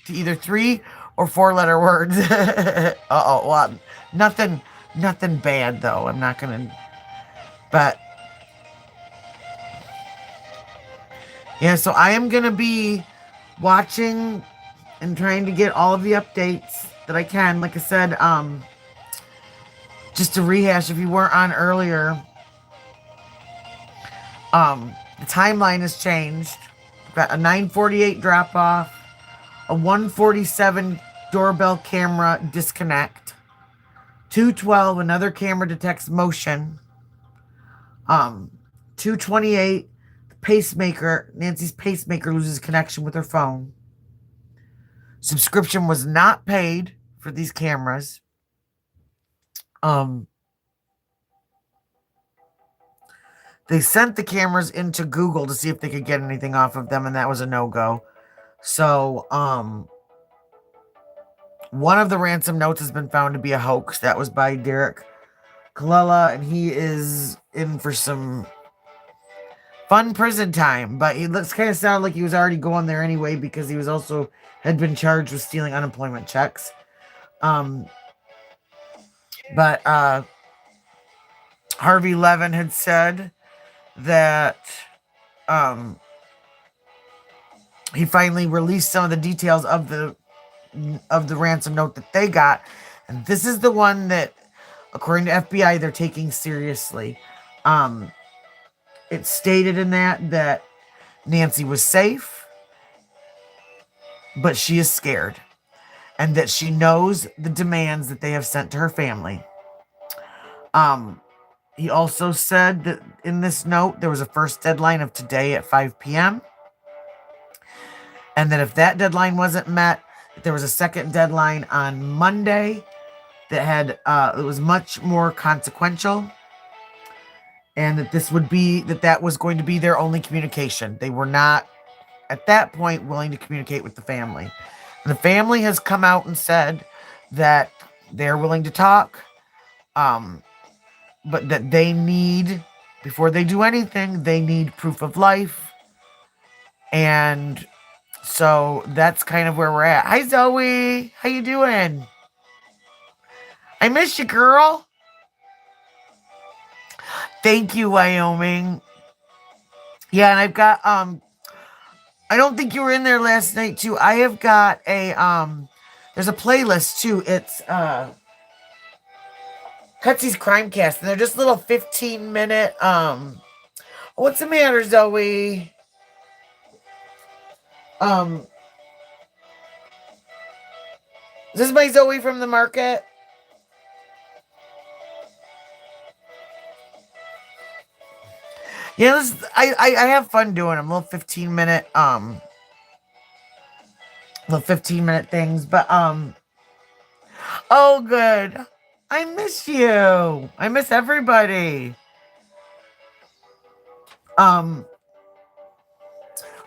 either 3 or 4-letter words. Uh-oh, well, nothing bad though. I'm not gonna, but yeah, so I am gonna be watching and trying to get all of the updates that I can. Like I said, just to rehash, if you weren't on earlier, the timeline has changed. We've got a 9:48 drop off, a 1:47 doorbell camera disconnect, 2:12 another camera detects motion, 2:28 Nancy's pacemaker loses connection with her phone. Subscription was not paid for these cameras. They sent the cameras into Google to see if they could get anything off of them, and that was a no-go. So, one of the ransom notes has been found to be a hoax. That was by Derek Kallela, and he is in for some fun prison time. But he looks kind of sound like he was already going there anyway, because he was also had been charged with stealing unemployment checks. But Harvey Levin had said that he finally released some of the details of the ransom note that they got, and this is the one that, according to FBI, they're taking seriously. It stated in that Nancy was safe, but she is scared, and that she knows the demands that they have sent to her family. He also said that in this note, there was a first deadline of today at 5 p.m. And that if that deadline wasn't met, there was a second deadline on Monday that had, it was much more consequential. And that that was going to be their only communication. They were not, at that point, willing to communicate with the family. And the family has come out and said that they're willing to talk, but that they need, before they do anything, they need proof of life. And so that's kind of where we're at. Hi, Zoe. How you doing? I miss you, girl. Thank you, Wyoming. Yeah, and I've got, I don't think you were in there last night, too. I have got a, there's a playlist, too. It's, Cutsy's Crimecast, and they're just little 15-minute, what's the matter, Zoe? Is this my Zoe from the market? Yeah, I have fun doing them, little 15-minute things, but oh good. I miss you. I miss everybody. Um,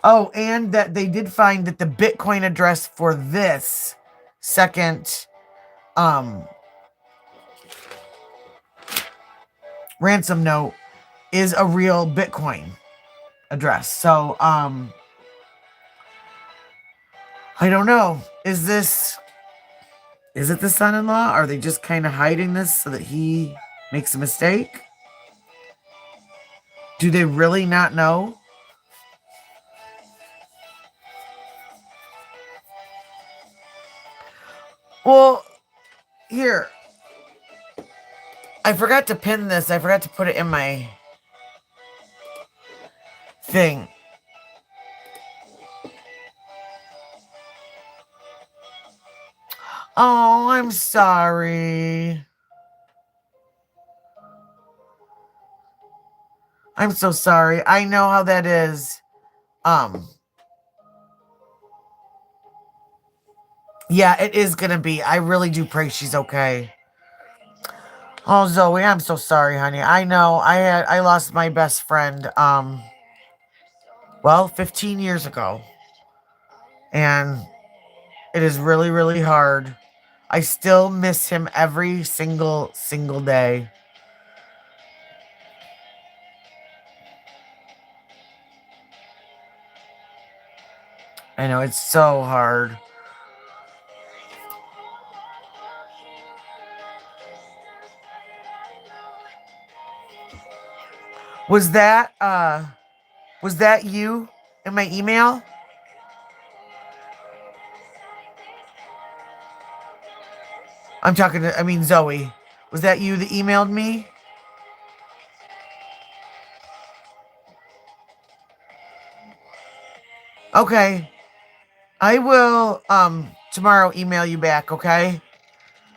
oh, and that they did find that the Bitcoin address for this second um ransom note is a real Bitcoin address. So I don't know. Is it the son-in-law? Are they just kind of hiding this so that he makes a mistake? Do they really not know? Well, here. I forgot to pin this. I forgot to put it in my thing. Oh, I'm sorry. I'm so sorry. I know how that is. Yeah, it is gonna be. I really do pray she's okay. Oh, Zoe, I'm so sorry, honey. I know. I lost my best friend 15 years ago. And it is really, really hard. I still miss him every single day. I know it's so hard. Was that you in my email? I mean Zoe. Was that you that emailed me? Okay. I will tomorrow email you back, okay?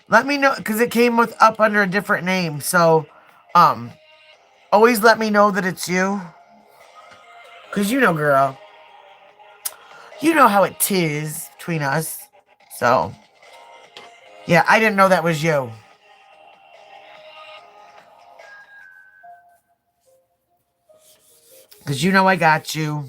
Let me know cuz it came with up under a different name. So um always let me know that it's you. Cuz girl, you know how it is between us. So, yeah, I didn't know that was you. Cuz I got you.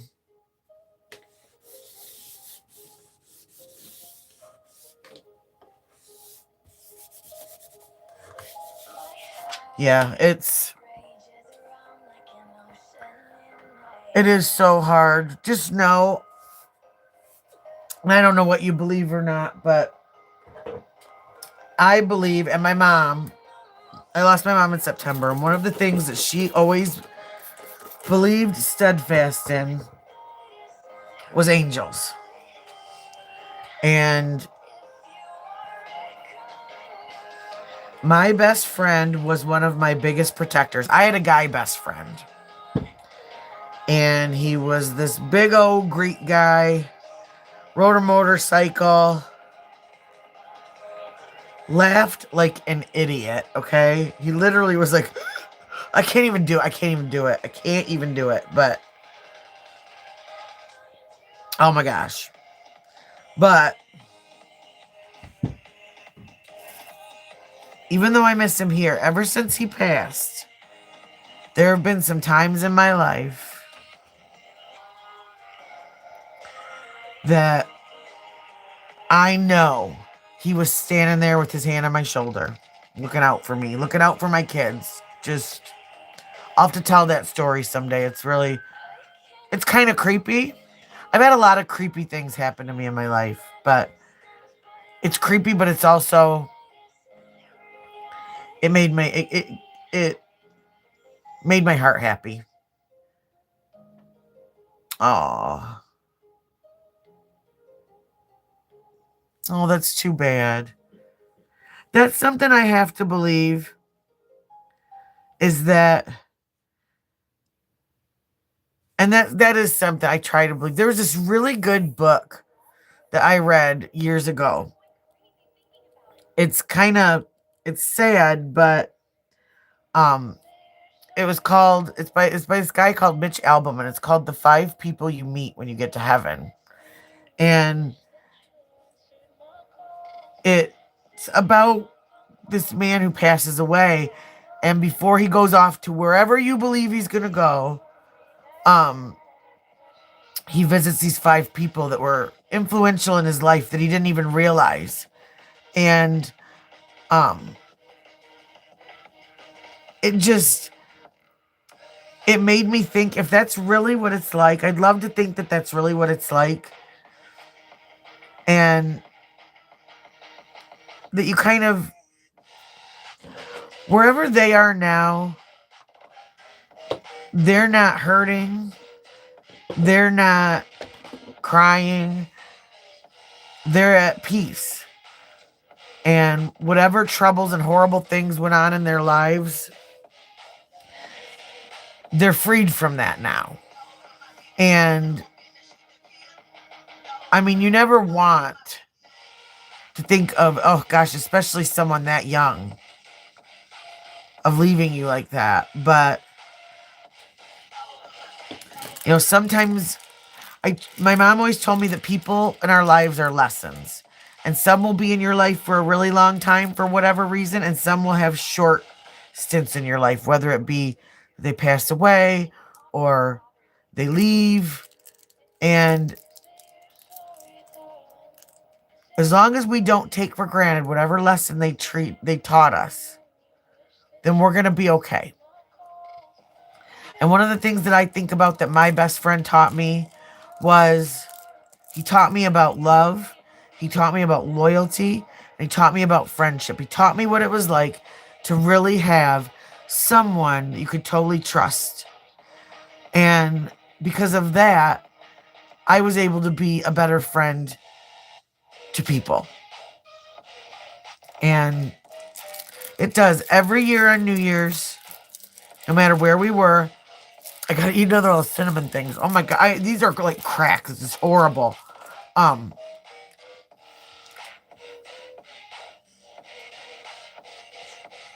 Yeah, it is so hard. Just know, I don't know what you believe or not, but I believe, and my mom, I lost my mom in September, and one of the things that she always believed steadfast in was angels. And my best friend was one of my biggest protectors. I had a guy best friend, and he was this big old Greek guy, rode a motorcycle, laughed like an idiot, okay? He literally was like, I can't even do it. I can't even do it. I can't even do it. But, oh my gosh. But, even though I miss him here, ever since he passed, there have been some times in my life that I know he was standing there with his hand on my shoulder, looking out for me, looking out for my kids. Just, I'll have to tell that story someday. It's kind of creepy. I've had a lot of creepy things happen to me in my life, but it's creepy, but it's also, it made my, it made my heart happy. Oh, oh, that's too bad. That's something I have to believe is that, and that is something I try to believe. There was this really good book that I read years ago. It's kind of, it's sad, but um it's by this guy called Mitch Albom, and it's called The Five People You Meet When You Get to Heaven. And it's about this man who passes away, and before he goes off to wherever you believe he's gonna go, um, he visits these 5 people that were influential in his life that he didn't even realize. And um it just it made me think, if that's really what it's like, I'd love to think that that's really what it's like. And that you kind of, wherever they are now, they're not hurting, they're not crying, they're at peace. And whatever troubles and horrible things went on in their lives, they're freed from that now. And I mean, you never want to think of, oh gosh, especially someone that young, of leaving you like that. But, sometimes my mom always told me that people in our lives are lessons. And some will be in your life for a really long time for whatever reason, and some will have short stints in your life, whether it be they pass away or they leave. And as long as we don't take for granted whatever lesson they taught us, then we're going to be okay. And one of the things that I think about that my best friend taught me was, he taught me about love, he taught me about loyalty, and he taught me about friendship. He taught me what it was like to really have someone you could totally trust. And because of that, I was able to be a better friend to people. And it does. Every year on New Year's, no matter where we were, I gotta eat another of those cinnamon things. Oh my God, these are like cracks. This is horrible.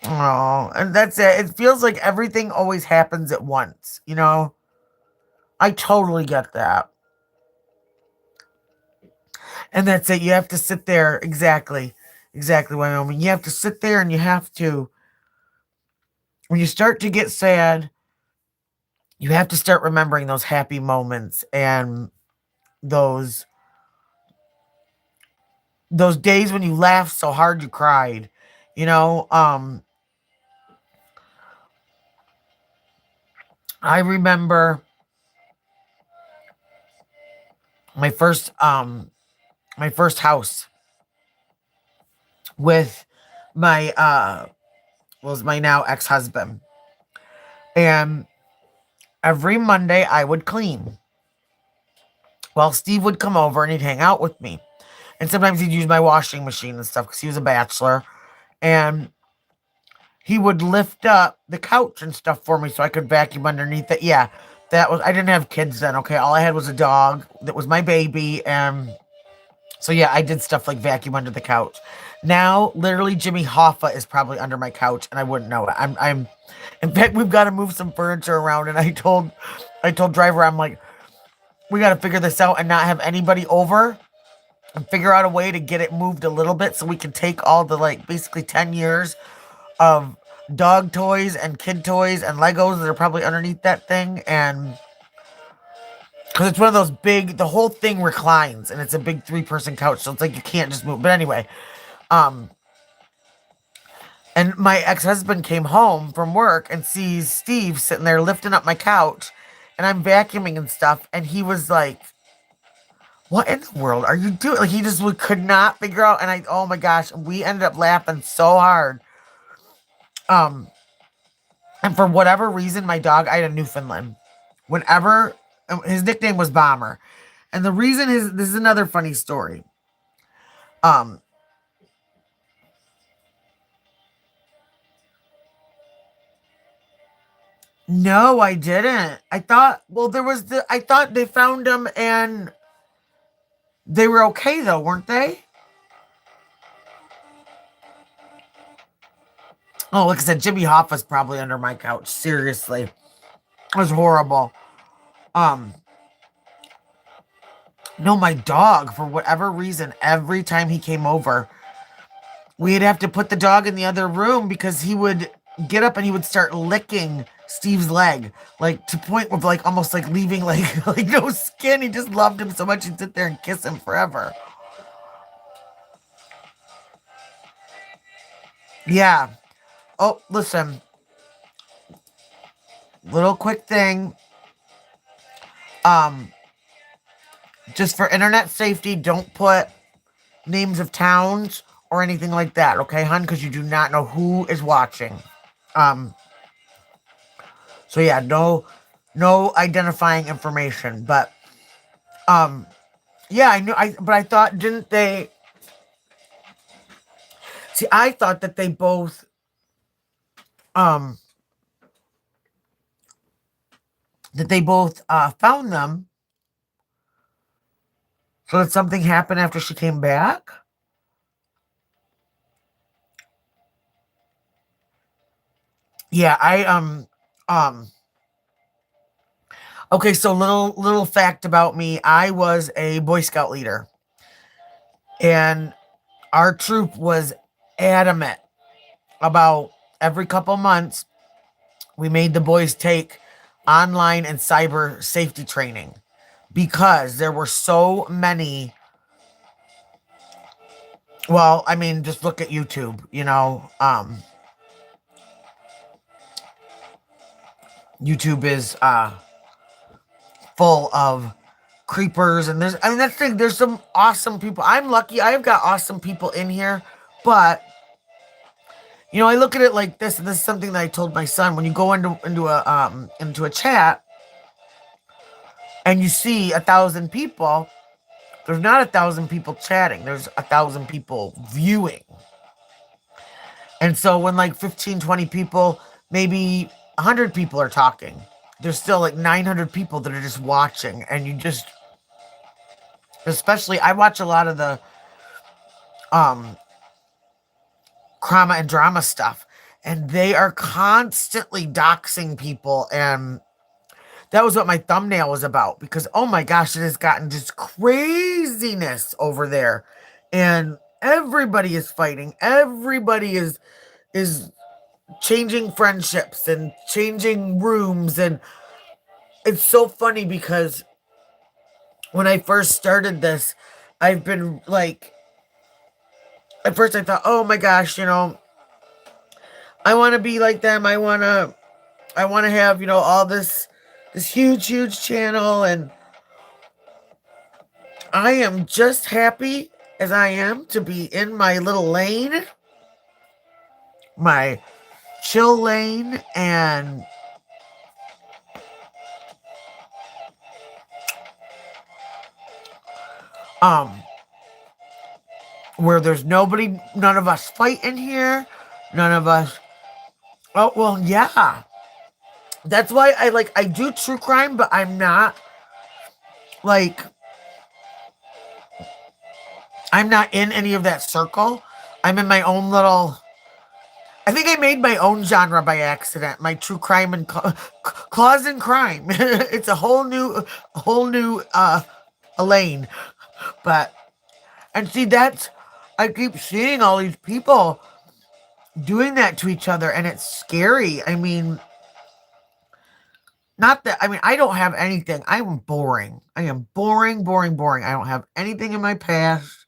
Oh, and that's it. It feels like everything always happens at once, I totally get that. And that's it. You have to sit there. Exactly. Exactly, Wyoming. You have to sit there, and you have to, when you start to get sad, you have to start remembering those happy moments and those days when you laughed so hard you cried. You know, I remember my first house with my was my now ex-husband. And every Monday I would clean. Well, Steve would come over and he'd hang out with me. And sometimes he'd use my washing machine and stuff because he was a bachelor. And he would lift up the couch and stuff for me so I could vacuum underneath it. Yeah, I didn't have kids then, okay? All I had was a dog that was my baby. And so, yeah, I did stuff like vacuum under the couch. Now, literally, Jimmy Hoffa is probably under my couch, and I wouldn't know it. In fact, we've got to move some furniture around, and I told Driver, I'm like, we got to figure this out and not have anybody over and figure out a way to get it moved a little bit so we can take all the, basically 10 years of dog toys and kid toys and Legos that are probably underneath that thing, and because it's one of those big, the whole thing reclines, and it's a big 3-person couch, so it's like you can't just move. But anyway, and my ex-husband came home from work and sees Steve sitting there lifting up my couch, and I'm vacuuming and stuff, and he was like, what in the world are you doing? Like, he just could not figure out, and oh my gosh, we ended up laughing so hard. And for whatever reason, my dog, I had a Newfoundland. His nickname was Bomber. And the reason this is another funny story. No, I didn't. I thought they found him and they were okay though, weren't they? Oh, like I said, Jimmy Hoffa's probably under my couch. Seriously. It was horrible. No, my dog, for whatever reason, every time he came over, we'd have to put the dog in the other room because he would get up and he would start licking Steve's leg, like to point of like almost like leaving like like no skin. He just loved him so much he'd sit there and kiss him forever. Yeah. Oh, listen, little quick thing. Um, just for internet safety, don't put names of towns or anything like that, okay, hun? Because you do not know who is watching. Um, so yeah, no identifying information. But yeah, I knew. But I thought, didn't they? See, I thought that they both um found them. So did something happen after she came back? Yeah, um okay, so little fact about me, I was a Boy Scout leader and our troop was adamant about every couple months we made the boys take online and cyber safety training because there were so many. Well, I mean, just look at YouTube, YouTube is full of creepers, and that's the thing, there's some awesome people. I'm lucky I've got awesome people in here, but I look at it like this, and this is something that I told my son. When you go into a chat and you see 1,000 people, there's not 1,000 people chatting, there's 1,000 people viewing. And so when like 15, 20 people, maybe 100 people are talking, there's still like 900 people that are just watching. And you just, especially, I watch a lot of the um drama and drama stuff, and they are constantly doxing people. And that was what my thumbnail was about, because oh my gosh, it has gotten just craziness over there. And everybody is fighting. Everybody is changing friendships and changing rooms. And it's so funny because when I first started this, I've been like, at first I thought, oh my gosh, I want to be like them. I want to have, all this huge channel, and I am just happy as I am to be in my little lane, my chill lane, and um where there's nobody, none of us fight in here, none of us. Oh well, yeah. That's why I do true crime, but like I'm not in any of that circle. I'm in my own little. I think I made my own genre by accident. My true crime and Clawz and crime. It's a whole new lane. But and see, that's, I keep seeing all these people doing that to each other, and it's scary. I mean, not that, I mean, I don't have anything. I am boring. I am boring, boring, boring. I don't have anything in my past.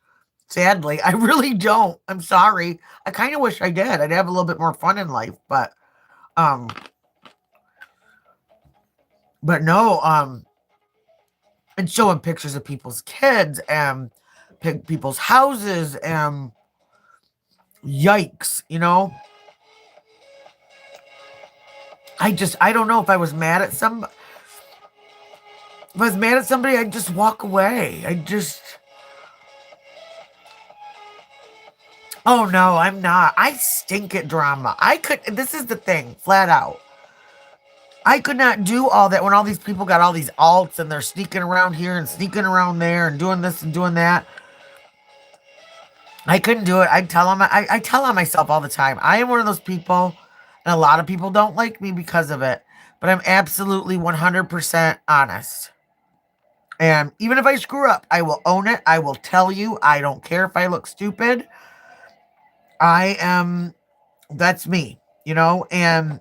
Sadly, I really don't. I'm sorry. I kind of wish I did. I'd have a little bit more fun in life, um, but no, and showing pictures of people's kids and people's houses, and yikes, I don't know, if I was mad at somebody, I'd just walk away. Oh no, I'm not. I stink at drama. This is the thing, flat out. I could not do all that when all these people got all these alts and they're sneaking around here and sneaking around there and doing this and doing that. I couldn't do it. I tell on myself all the time. I am one of those people, and a lot of people don't like me because of it, but I'm absolutely 100% honest. And even if I screw up, I will own it. I will tell you. I don't care if I look stupid. That's me, and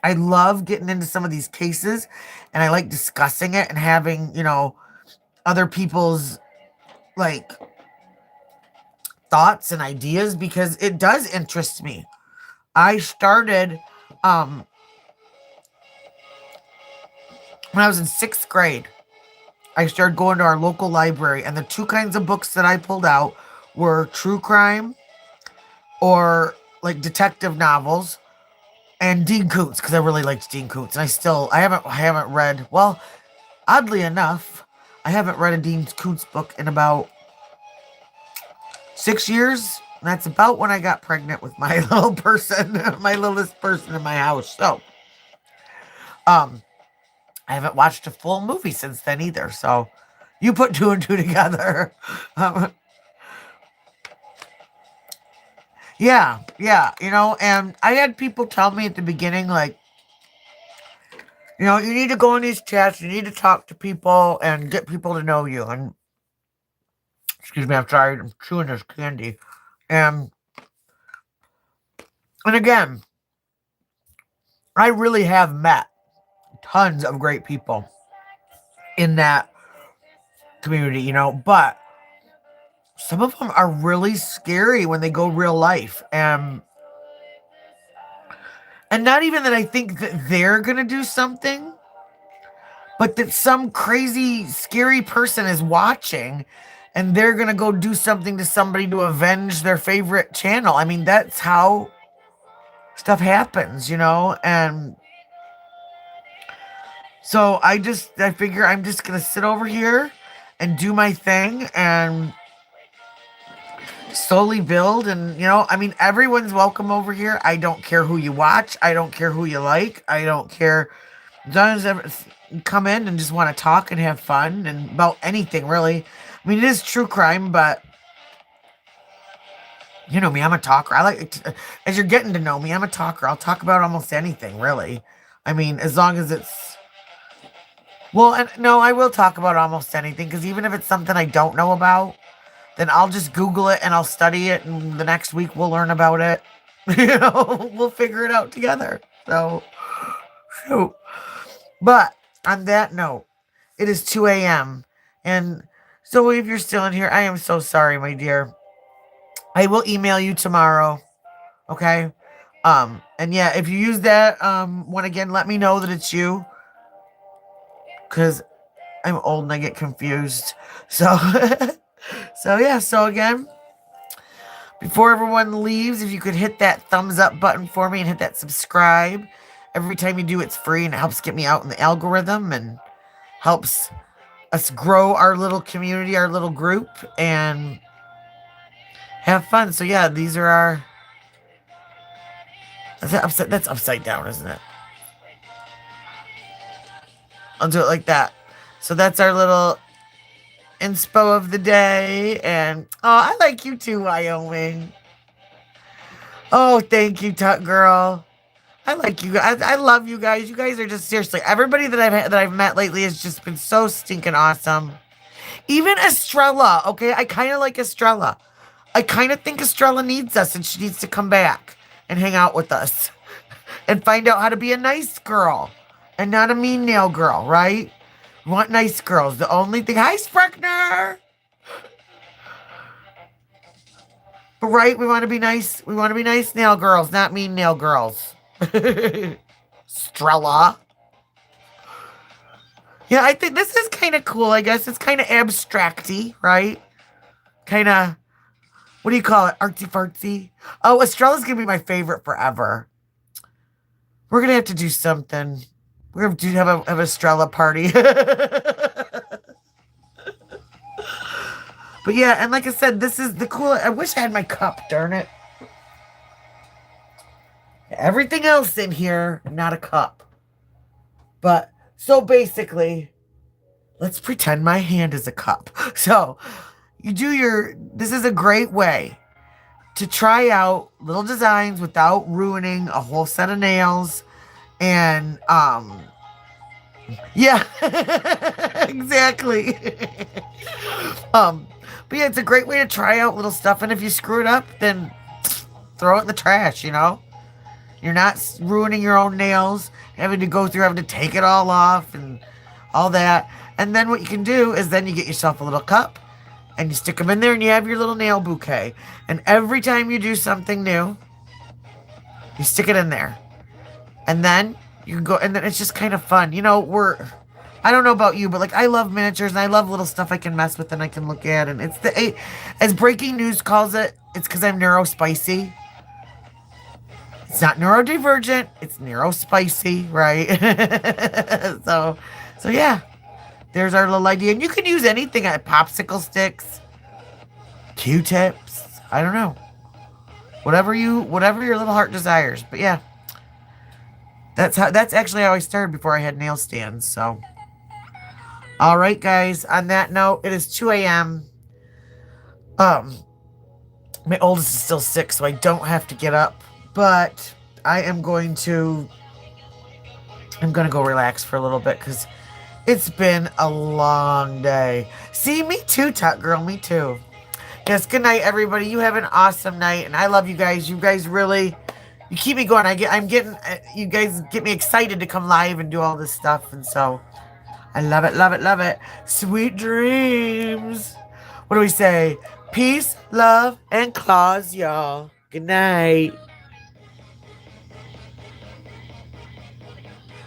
I love getting into some of these cases, and I like discussing it and having, other people's, like, thoughts and ideas because it does interest me. I started, um, when I was in sixth grade. I started going to our local library, and the two kinds of books that I pulled out were true crime or like detective novels and Dean Koontz because I really liked Dean Koontz. And I haven't read, well, oddly enough, I haven't read a Dean Koontz book in about 6 years. And that's about when I got pregnant with my little person, my littlest person in my house. So, um, I haven't watched a full movie since then either. So, you put two and two together. Um, yeah, and I had people tell me at the beginning, like, you need to go in these chats, you need to talk to people and get people to know you. And, excuse me, I'm sorry, I'm chewing this candy. And, and again, I really have met tons of great people in that community, but some of them are really scary when they go real life. And not even that I think that they're going to do something, but that some crazy, scary person is watching and they're going to go do something to somebody to avenge their favorite channel. I mean, that's how stuff happens, And so I figure I'm just going to sit over here and do my thing and slowly build. And, I mean, everyone's welcome over here. I don't care who you watch. I don't care who you like. I don't care. As long as you come in and just want to talk and have fun and about anything, really. I mean, it is true crime, but you know me, I'm a talker. As you're getting to know me, I'm a talker. I'll talk about almost anything, really. I mean, as long as it's, well, and no, I will talk about almost anything because even if it's something I don't know about, then I'll just Google it and I'll study it, and the next week we'll learn about it. We'll figure it out together. So, shoot. But on that note, it is 2 a.m. And so if you're still in here, I am so sorry, my dear. I will email you tomorrow. Okay? And yeah, if you use that one again, let me know that it's you. Because I'm old and I get confused. So, so again, before everyone leaves, if you could hit that thumbs up button for me and hit that subscribe. Every time you do, it's free and it helps get me out in the algorithm and helps us grow our little community, our little group, and have fun. So yeah, these are our... That's upside down, isn't it? I'll do it like that. So that's our little inspo of the day. And, oh, I like you too, Wyoming. Oh, thank you, Tut Girl. I like you guys. I love you guys. You guys are just, seriously, everybody that I've met lately has just been so stinking awesome. Even Estrella, okay? I kind of like Estrella. I kind of think Estrella needs us and she needs to come back and hang out with us and find out how to be a nice girl and not a mean nail girl, right? We want nice girls. The only thing... Hi, Spreckner! But right, we want to be nice. We want to be nice nail girls, not mean nail girls. Estrella. Yeah, I think this is kind of cool, I guess. It's kind of abstracty, right? Kind of, what do you call it? Artsy-fartsy? Oh, Estrella's going to be my favorite forever. We're going to have to do something. We're going to have an Estrella party. But yeah, and like I said, this is the cool... I wish I had my cup, darn it. Everything else in here, not a cup. But, so basically, let's pretend my hand is a cup. So, you do your... This is a great way to try out little designs without ruining a whole set of nails. And, yeah, exactly. But yeah, it's a great way to try out little stuff. And if you screw it up, then throw it in the trash, you know? You're not ruining your own nails, having to go through, having to take it all off and all that. And then what you can do is then you get yourself a little cup and you stick them in there and you have your little nail bouquet. And every time you do something new, you stick it in there. And then you can go, and then it's just kind of fun. You know, I don't know about you, but like I love miniatures and I love little stuff I can mess with and I can look at. And it's as Breaking News calls it, it's because I'm neurospicy. It's not neurodivergent, it's neurospicy, right? so yeah, there's our little idea. And you can use anything, popsicle sticks, Q-tips, I don't know. Whatever your little heart desires. But yeah, that's actually how I started before I had nail stands. So, all right, guys. On that note, it is 2 a.m. My oldest is still sick, so I don't have to get up. But I'm going to go relax for a little bit because it's been a long day. See, me too, Tuck Girl. Me too. Yes, good night, everybody. You have an awesome night, and I love you guys. You guys really, you keep me going. You guys get me excited to come live and do all this stuff, and so I love it, love it, love it. Sweet dreams. What do we say? Peace, love, and claws, y'all. Good night.